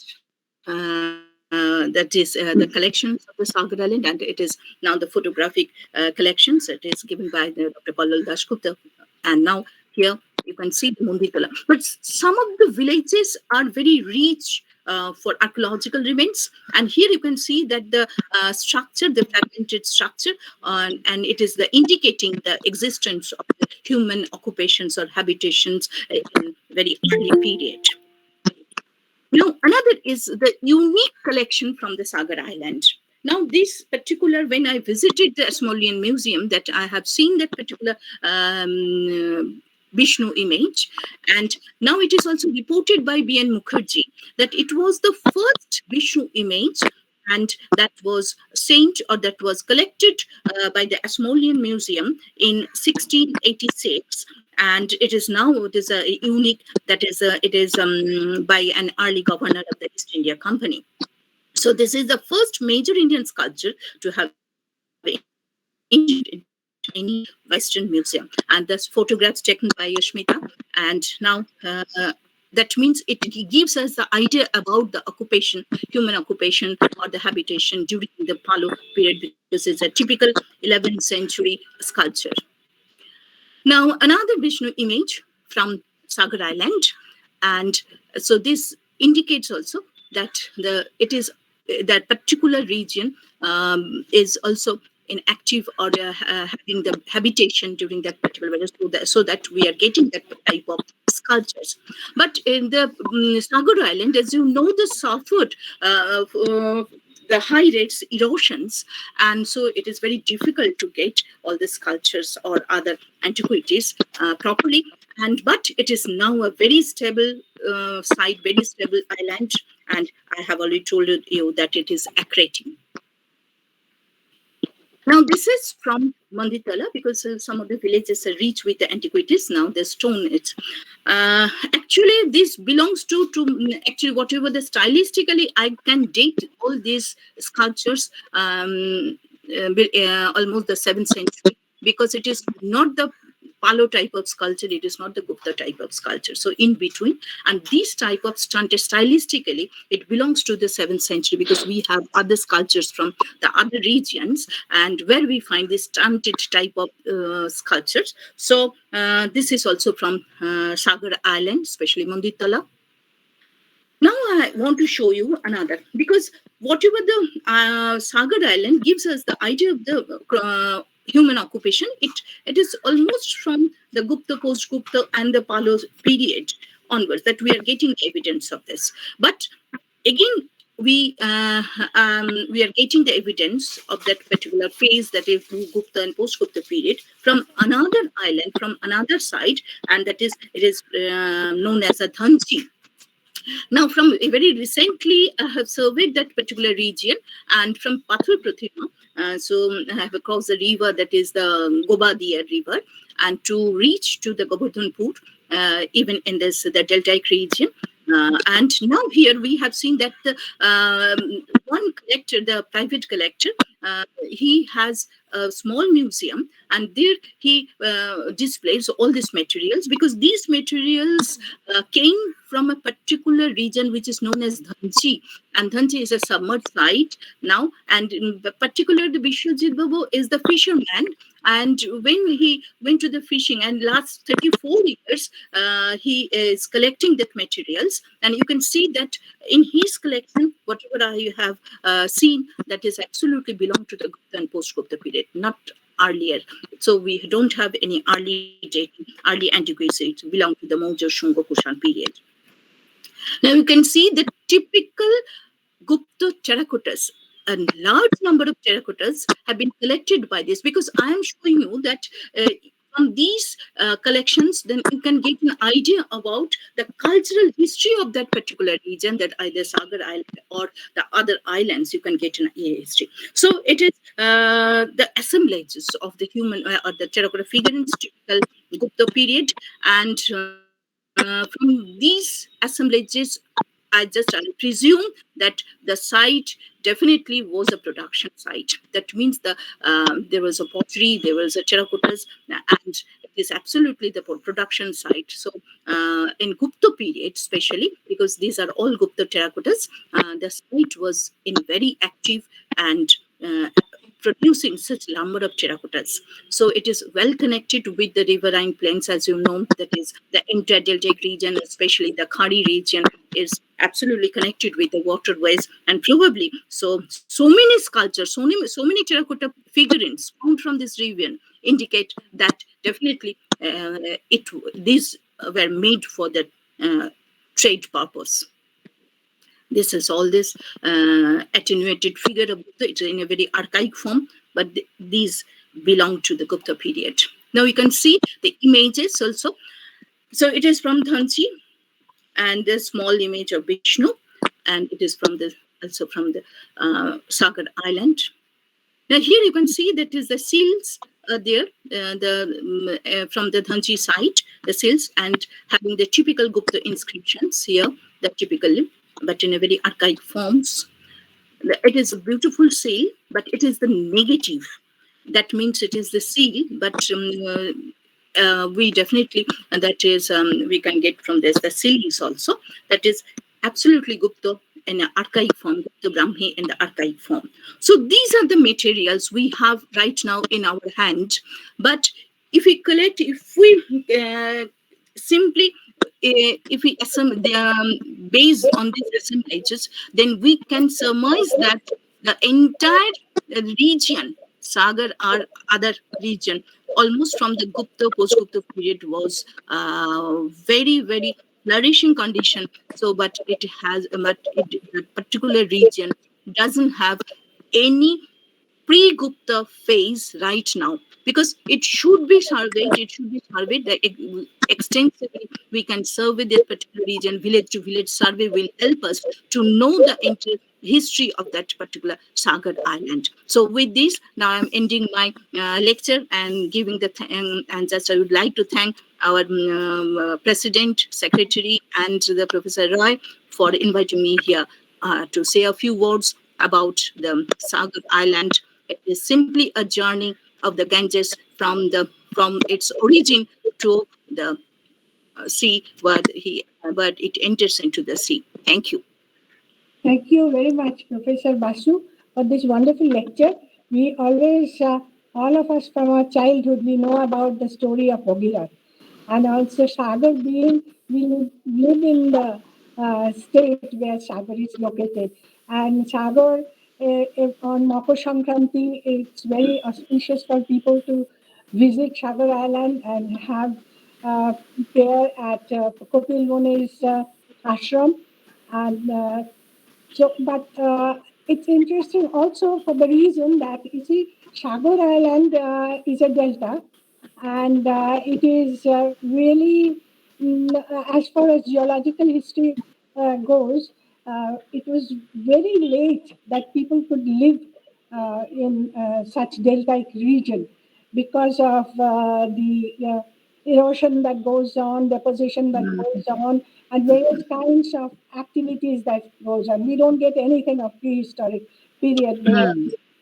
that is the collections of the Sagar Island, and it is now the photographic collections. It is given by the Dr. Pallal Das Gupta, and now here you can see the Munditala. But some of the villages are very rich for archaeological remains, and here you can see that the structure, the fragmented structure, and it is the indicating the existence of the human occupations or habitations in very early period. Now, another is the unique collection from the Sagar Island. Now, this particular, when I visited the Asmolean Museum, that I have seen that particular Vishnu image, and now it is also reported by B.N. Mukherjee that it was the first Vishnu image, and that was saint or that was collected by the Asmolean Museum in 1686. And it is now, it is a unique, that is it is by an early governor of the East India Company. So this is the first major Indian sculpture to have in any Western museum, and the photographs taken by Yashmita. And now that means it gives us the idea about the occupation, human occupation or the habitation during the Palo period, because it's a typical 11th century sculpture. Now, another Vishnu image from Sagar Island, and so this indicates also that it is that particular region is also inactive or having the habitation during that particular period, so that we are getting that type of sculptures. But in the Sagar Island, as you know, the suffered the high rates erosions, and so it is very difficult to get all the sculptures or other antiquities properly. And but it is now a very stable site, very stable island, and I have already told you that it is accreting. Now this is from Manditala, because some of the villages are rich with the antiquities. Now the stone is actually this belongs to actually whatever the stylistically I can date all these sculptures almost the 7th century, because it is not the Palo type of sculpture, it is not the Gupta type of sculpture. So in between, and this type of stunted stylistically, it belongs to the 7th century, because we have other sculptures from the other regions and where we find this stunted type of sculptures. So this is also from Sagar Island, especially Munditala. Now I want to show you another, because whatever the Sagar Island gives us the idea of the human occupation, it is almost from the Gupta, post-Gupta and the Palo period onwards that we are getting evidence of this. But again, we are getting the evidence of that particular phase, that is Gupta and post-Gupta period, from another island, from another side, and that is, it is known as a Dhanchi. Now, from very recently, I have surveyed that particular region, and from Pathur Pratima, so I have crossed the river, that is the Gobadiya river, and to reach to the Gobardhanpur, even in this the deltaic region. And now here we have seen that the one collector, the private collector, he has a small museum, and there he displays all these materials, because these materials came from a particular region which is known as Dhanchi, and Dhanchi is a submerged site now, and in particular the Vishwajit Babu is the fisherman, and when he went to the fishing, and last 34 years he is collecting that materials, and you can see that in his collection whatever I have seen, that is absolutely belong to the Gupta and post-Gupta period, not earlier. So we don't have any early dating, early antiquities. It belong to the Maurya, Shunga, Kushan period. Now you can see the typical Gupta terracottas. A large number of terracottas have been collected by this, because I am showing you that from these collections, then you can get an idea about the cultural history of that particular region, that either Sagar Island or the other islands, you can get an history. So it is the assemblages of the human or the terracotta figurines, typical Gupta period, and from these assemblages, I presume that the site definitely was a production site. That means there was a pottery, there was a terracottas, and is absolutely the production site. So in Gupta period, especially because these are all Gupta terracottas, the site was in very active and producing such number of terracottas. So it is well connected with the riverine plains, as you know, that is the interdeltaic region, especially the Khari region, is absolutely connected with the waterways, and probably so many sculptures, so many terracotta figurines found from this region indicate that definitely these were made for the trade purpose. This is all this attenuated figure of Gupta. It's in a very archaic form, but these belong to the Gupta period. Now you can see the images also. So it is from Dhanchi, and the small image of Vishnu, and it is also from the Sagar Island. Now here you can see that is the seals there, from the Dhanchi site, the seals, and having the typical Gupta inscriptions here, that typically, but in a very archaic forms. It is a beautiful seal, but it is the negative. That means it is the seal, but we definitely, that is, we can get from this, the seals also, that is absolutely Gupta in an archaic form, Gupta Brahmi in the archaic form. So these are the materials we have right now in our hand. But if we collect, if we simply, if we assume based on these assemblages, then we can surmise that the entire region, Sagar or other region, almost from the Gupta, post-Gupta period, was very, very flourishing condition. So, but the particular region doesn't have any pre-Gupta phase right now, because it should be surveyed. It should be surveyed extensively. We can survey this particular region, village to village survey will help us to know the history of that particular Sagar Island. So with this, now I'm ending my lecture and giving the and just I would like to thank our President, Secretary, and the Professor Roy for inviting me here to say a few words about the Sagar Island. It is simply a journey of the Ganges from its origin to the sea, but it enters into the sea. Thank you. Thank you very much, Professor Basu, for this wonderful lecture. We always, all of us from our childhood, we know about the story of Bhagirath. And also Sagar being, we live in the state where Sagar is located. And Sagar, on Makar Sankranti, it's very auspicious for people to visit Sagar Island and have prayer at Kopil Muni's ashram. And but it's interesting also for the reason that, you see, Sagar Island is a delta, and it is really, as far as geological history goes, it was very late that people could live in such deltaic region because of the erosion that goes on, deposition that goes on, and various kinds of activities that goes on. We don't get anything of prehistoric period there,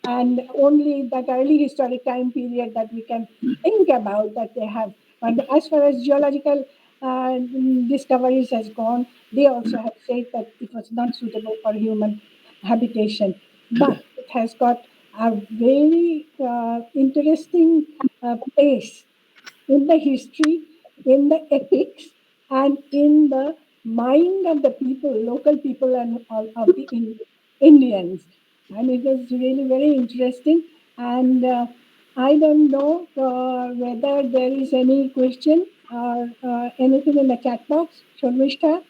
and only that early historic time period that we can think about that they have. And as far as geological discoveries has gone, they also have said that it was not suitable for human habitation. But it has got a very interesting place in the history, in the epics, and in the mind of the people, local people, and all of the Indians. And it was really very interesting. And I don't know whether there is any question or anything in the chat box. Shormishta?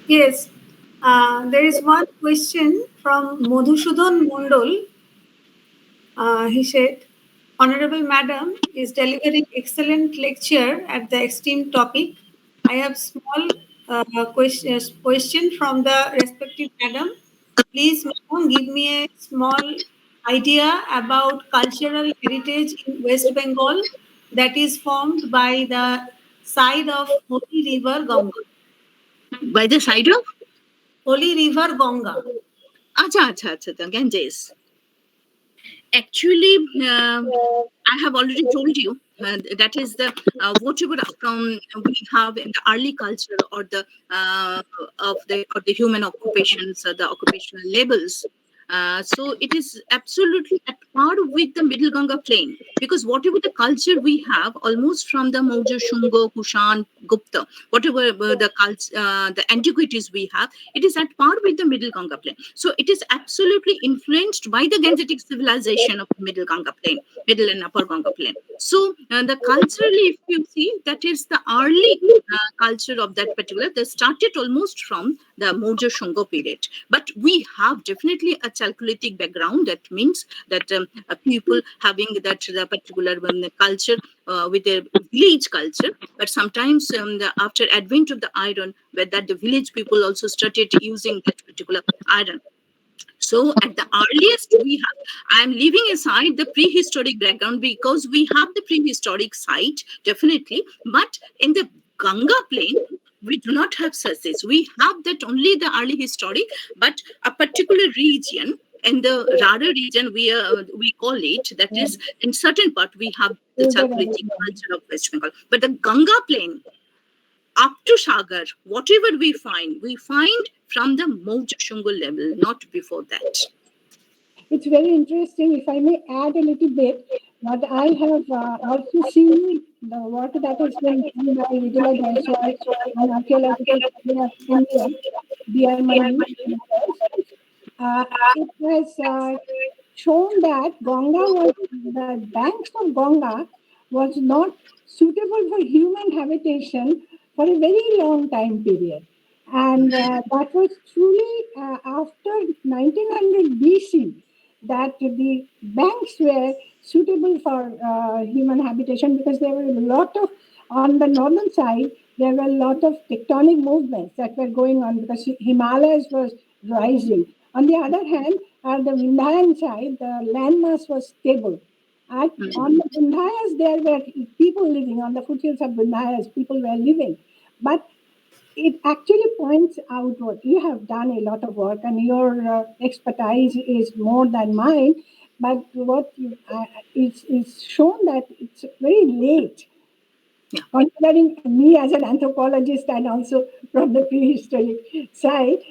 Yes, there is one question from Madhusudhan Mondol. He said, Honorable Madam is delivering excellent lecture at the esteemed topic. I have small question from the respective madam. Please, madam, give me a small idea about cultural heritage in West Bengal that is formed by the side of Holy River Ganga. By the side of Holy River Ganga. Acha, the Ganges. Actually, I have already told you that is the whatever from we have in the early culture or the of the human occupations or the occupational labels. So it is absolutely at par with the Middle Ganga plain, because whatever the culture we have, almost from the Maurya, Shunga, Kushan, Gupta, whatever the antiquities we have, it is at par with the Middle Ganga plain. So it is absolutely influenced by the Gangetic civilization of the Middle Ganga plain, Middle and Upper Ganga plain. So the culturally, if you see, that is the early culture of that particular, they started almost from the Maurya Shunga period. But we have definitely a Chalcolithic background. That means that people having that the particular culture with their village culture. But sometimes after advent of the iron, where that the village people also started using that particular iron. So at the earliest we have, I am leaving aside the prehistoric background because we have the prehistoric site, definitely. But in the Ganga plain, we do not have such this. We have that only the early historic, but a particular region, in the Rara region, we call it, that is in certain part we have the Chalcolithic culture of West Bengal. But the Ganga plain, up to Sagar, whatever we find from the Maurya Shunga level, not before that. It's very interesting. If I may add a little bit, what I have also seen, the work that has been done by Vidula Jaiswal and Archaeological Survey of India, DRMIU, it has shown that the banks of Ganga was not suitable for human habitation for a very long time period. And that was truly after 1900 BC that the banks were suitable for human habitation, because there were a lot of, on the northern side, there were a lot of tectonic movements that were going on because Himalayas was rising. On the other hand, on the Vindhyan side, the landmass was stable. On the Vindhyas, there were people living, on the foothills of Vindhyas, people were living. But it actually points out what you have done a lot of work, and your expertise is more than mine. But what is shown that it's very late. Yeah. Considering me as an anthropologist and also from the prehistoric side,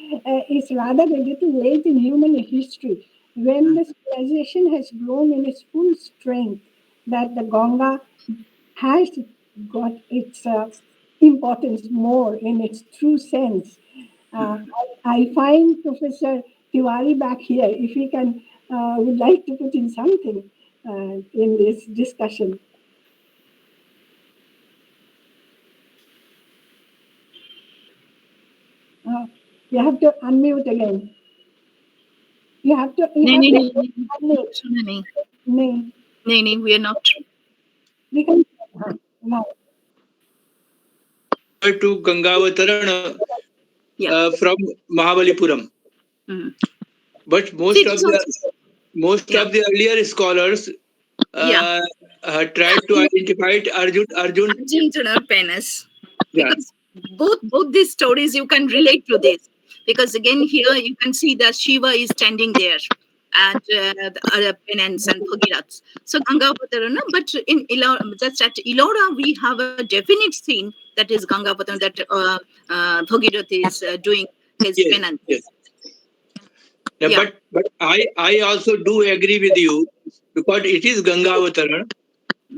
it's rather a little late in human history when the civilization has grown in its full strength, that the Ganga has got its importance more in its true sense. I find Professor Tiwari back here. If he can, would like to put in something in this discussion. You have to unmute again. You have to unmute. No, we are not. We can now. To Gangavatarana from Mahabalipuram. But most of the earlier scholars tried to identify it Arjun Penis. Because both these stories you can relate to this. Because again here you can see that Shiva is standing there and the other penance and Bhagiraths. So Gangavatarana, but in just at Ellora we have a definite scene that is Gangavatarana, that Bhagirath is doing his penance. Yes. But I also do agree with you, because it is Gangavatarana,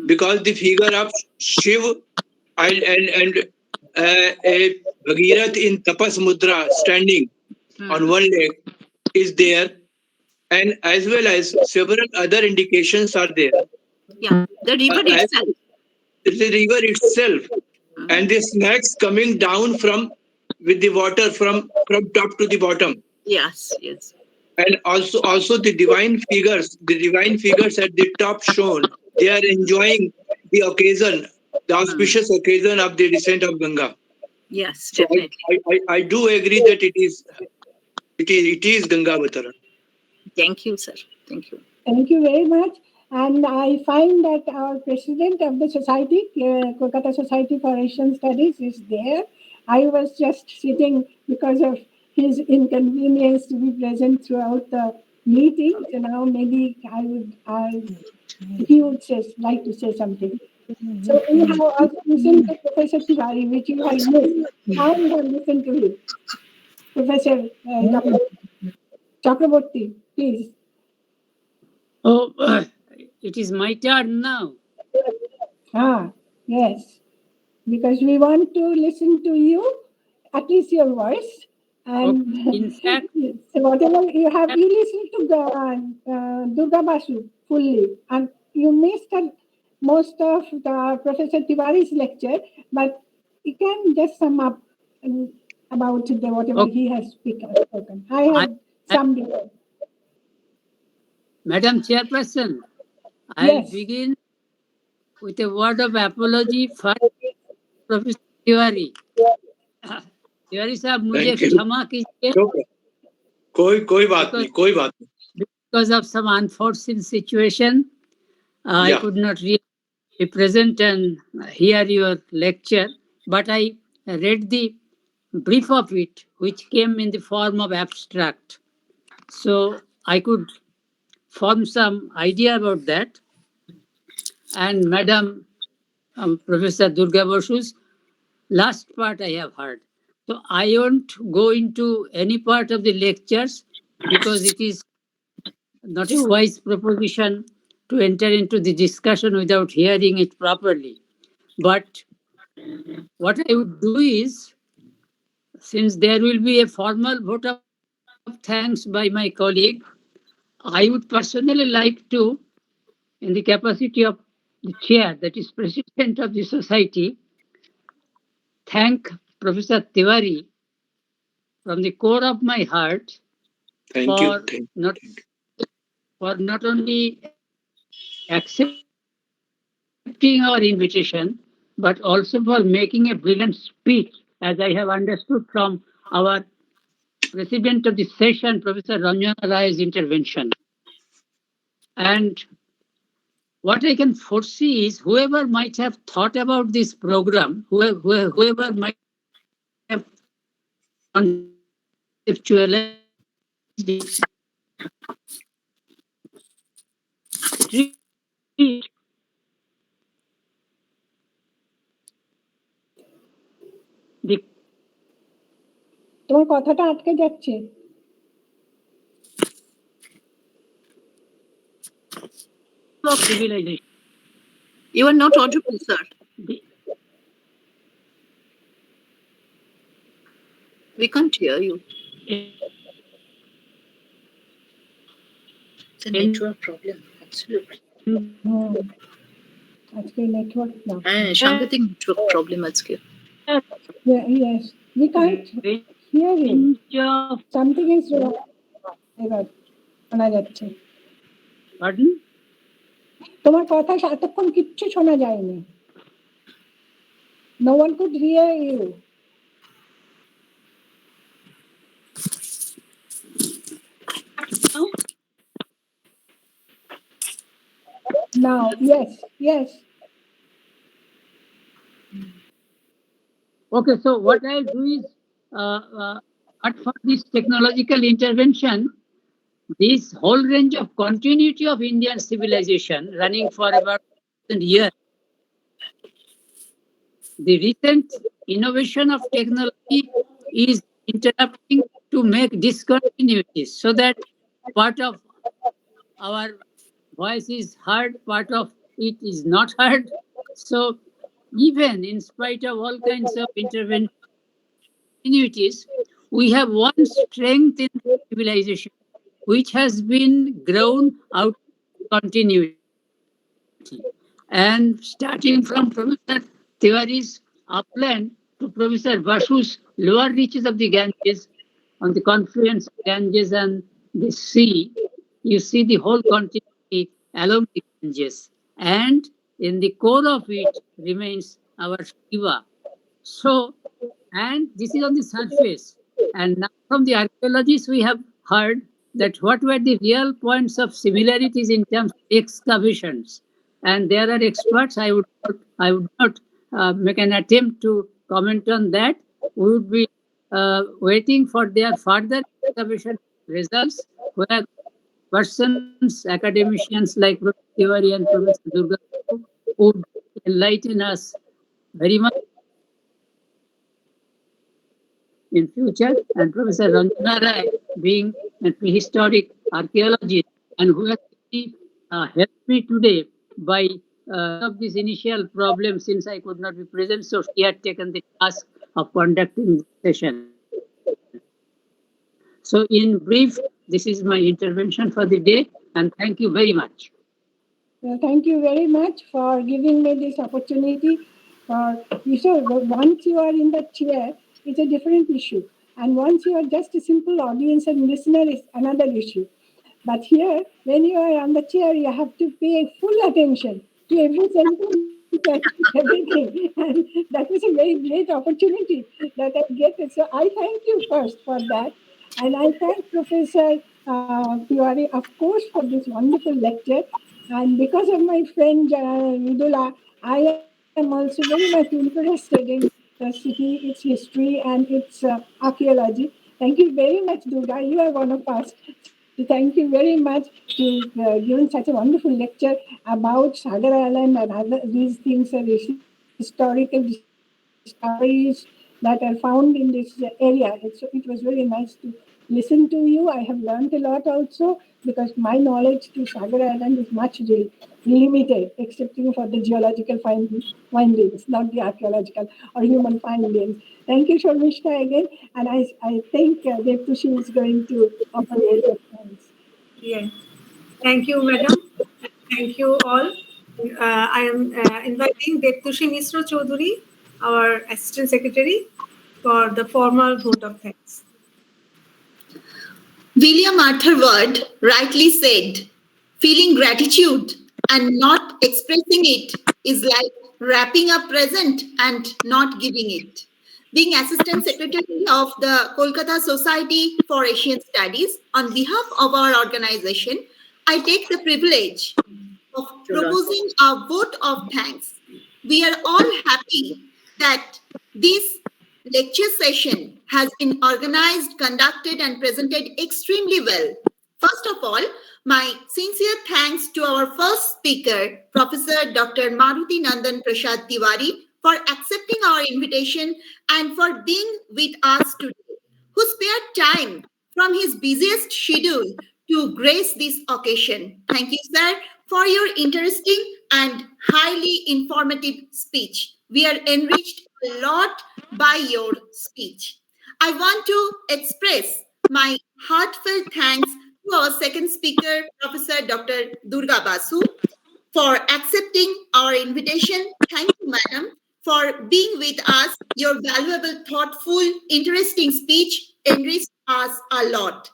because the figure of Shiva and a Bhagirath in Tapas Mudra standing on one leg is there, and as well as several other indications are there. Yeah, the river itself. The river itself, and the snakes coming down with the water from top to the bottom. Yes. And also the divine figures at the top shown, they are enjoying the occasion, the auspicious occasion of the descent of Ganga. Yes, so definitely. I do agree that it is Gangavatarana. Thank you, sir. Thank you. Thank you very much. And I find that our president of the society, Kolkata Society for Asian Studies, is there. I was just sitting because of his inconvenience to be present throughout the meeting. So now maybe he would like to say something. So we have also listened to Professor Tiwari, which you have missed. Now we have listened to him. Professor Dr. Chakraborty, please. Oh, it is my turn now. Yes, because we want to listen to you, at least your voice. And In fact, so whatever you listened to Durga Basu fully, and you missed most of the Professor Tiwari's lecture, but you can just sum up about whatever he has spoken. I have summed it up. Madam Chairperson, I'll Yes. begin with a word of apology for Professor Tiwari. Tiwari साहब मुझे क्षमा कीजिए कोई बात नहीं because of some unforeseen situation I could not really be present and hear your lecture, but I read the brief of it, which came in the form of abstract, so I could form some idea about that. And Madam Professor Durga Basu's last part I have heard. So I won't go into any part of the lectures because it is not a wise proposition to enter into the discussion without hearing it properly. But what I would do is, since there will be a formal vote of thanks by my colleague, I would personally like to, in the capacity of the chair, that is president of the society, thank Professor Tiwari from the core of my heart for not only accepting our invitation, but also for making a brilliant speech, as I have understood from our president of the session, Professor Ranjana Rai's intervention. And what I can foresee is whoever might have thought about this program, whoever might have conceptualized it, the তোমার কথাটা আটকে যাচ্ছে of civilization. You are not audible, sir. We can't hear you. It's a network problem, absolutely. আজকে network না সাংঘাতিক network problem আজকে Yes, we can't hear you. Something is wrong. এবার শোনা যাচ্ছে Pardon? তোমার কথা এতক্ষণ কিচ্ছু শোনা যায়নি No one could hear you. Now, yes. Okay, so what I'll do is, but for this technological intervention, this whole range of continuity of Indian civilization running for about 1,000 years, the recent innovation of technology is interrupting to make discontinuities so that part of our voice is heard, part of it is not heard. So even in spite of all kinds of interventions, we have one strength in civilization which has been grown out of continuity. And starting from Professor Tiwari's upland to Professor Basu's lower reaches of the Ganges, on the confluence of Ganges and the sea, you see the whole continuity along the Ganges. And in the core of it remains our Shiva. So, and this is on the surface. And now from the archaeologists, we have heard that what were the real points of similarities in terms of excavations. And there are experts. I would not make an attempt to comment on that. We would be waiting for their further excavation results, where persons, academicians like Professor Tiwari and Professor Durga would enlighten us very much in future, and Professor Ranjana Rai being a prehistoric archaeologist and who has really, helped me today by of this initial problem since I could not be present, so she had taken the task of conducting the session. So in brief, this is my intervention for the day, and thank you very much. Well, thank you very much for giving me this opportunity. Once you are in the chair, it's a different issue. And once you are just a simple audience and listener, is another issue. But here, when you are on the chair, you have to pay full attention to every sentence and everything. And that was a very great opportunity that I get. So I thank you first for that. And I thank Professor Tiwari, of course, for this wonderful lecture. And because of my friend Vidula, I am also very much interested in the city, its history, and its archaeology. Thank you very much, Durga. You are one of us. So thank you very much to giving such a wonderful lecture about Sagar Island and other these things, historical discoveries that are found in this area. It was very nice to listen to you. I have learned a lot also because my knowledge to Sagar Island is much limited, excepting for the geological findings, not the archaeological or human findings. Thank you, Sharmishta, again. And I think Devtushi is going to offer later points. Yes. Thank you, madam. Thank you all. I am inviting Devtushi Misra Chaudhuri, our Assistant Secretary, for the formal vote of thanks. William Arthur Ward rightly said, feeling gratitude and not expressing it is like wrapping a present and not giving it. Being Assistant Secretary of the Kolkata Society for Asian Studies, on behalf of our organization, I take the privilege of proposing a vote of thanks. We are all happy that this lecture session has been organized, conducted, and presented extremely well. First of all, my sincere thanks to our first speaker, Professor Dr. Maruti Nandan Prasad Tiwari, for accepting our invitation and for being with us today, who spared time from his busiest schedule to grace this occasion. Thank you, sir, for your interesting and highly informative speech. We are enriched a lot by your speech. I want to express my heartfelt thanks to our second speaker, Professor Dr. Durga Basu, for accepting our invitation. Thank you, madam, for being with us. Your valuable, thoughtful, interesting speech enriched us a lot.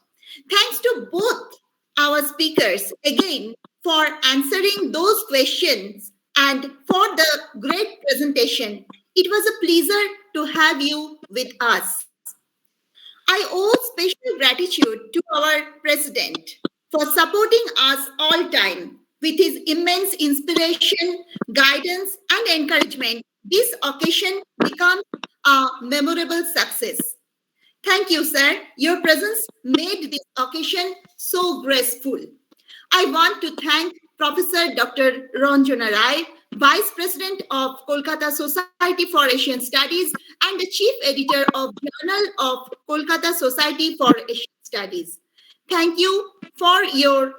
Thanks to both our speakers again for answering those questions and for the great presentation. It was a pleasure to have you with us. I owe special gratitude to our president for supporting us all time with his immense inspiration, guidance, and encouragement. This occasion becomes a memorable success. Thank you, sir. Your presence made this occasion so graceful. I want to thank Professor Dr. Ranjana Rai, Vice President of Kolkata Society for Asian Studies and the Chief Editor of Journal of Kolkata Society for Asian Studies. Thank you for your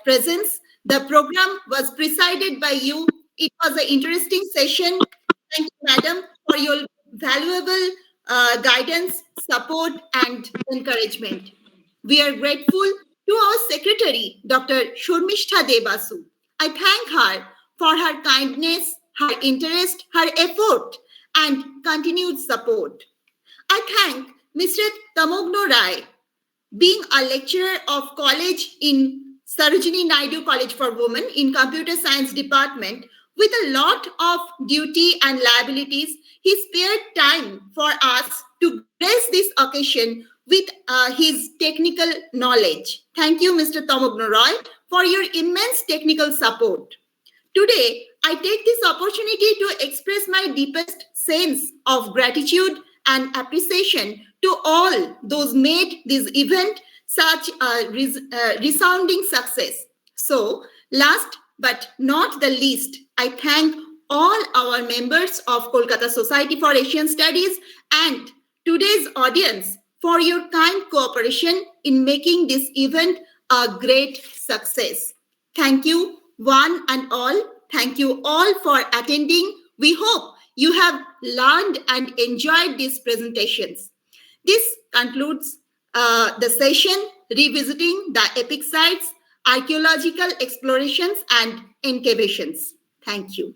presence. The program was presided by you. It was an interesting session. Thank you, madam, for your valuable guidance, support, and encouragement. We are grateful to our secretary, Dr. Shurmishtha Debasu. I thank her for her kindness, her interest, her effort, and continued support. I thank Mr. Tamogno Rai, being a lecturer of college in Sarojini Naidu College for Women in Computer Science Department. With a lot of duty and liabilities, he spared time for us to grace this occasion with his technical knowledge. Thank you, Mr. Tamogno Roy, for your immense technical support. Today, I take this opportunity to express my deepest sense of gratitude and appreciation to all those made this event such a resounding success. So, last but not the least, I thank all our members of Kolkata Society for Asian Studies and today's audience for your kind cooperation in making this event a great success. Thank you, one and all. Thank you all for attending. We hope you have learned and enjoyed these presentations. This concludes the session revisiting the epic sites, archaeological explorations, and excavations. Thank you.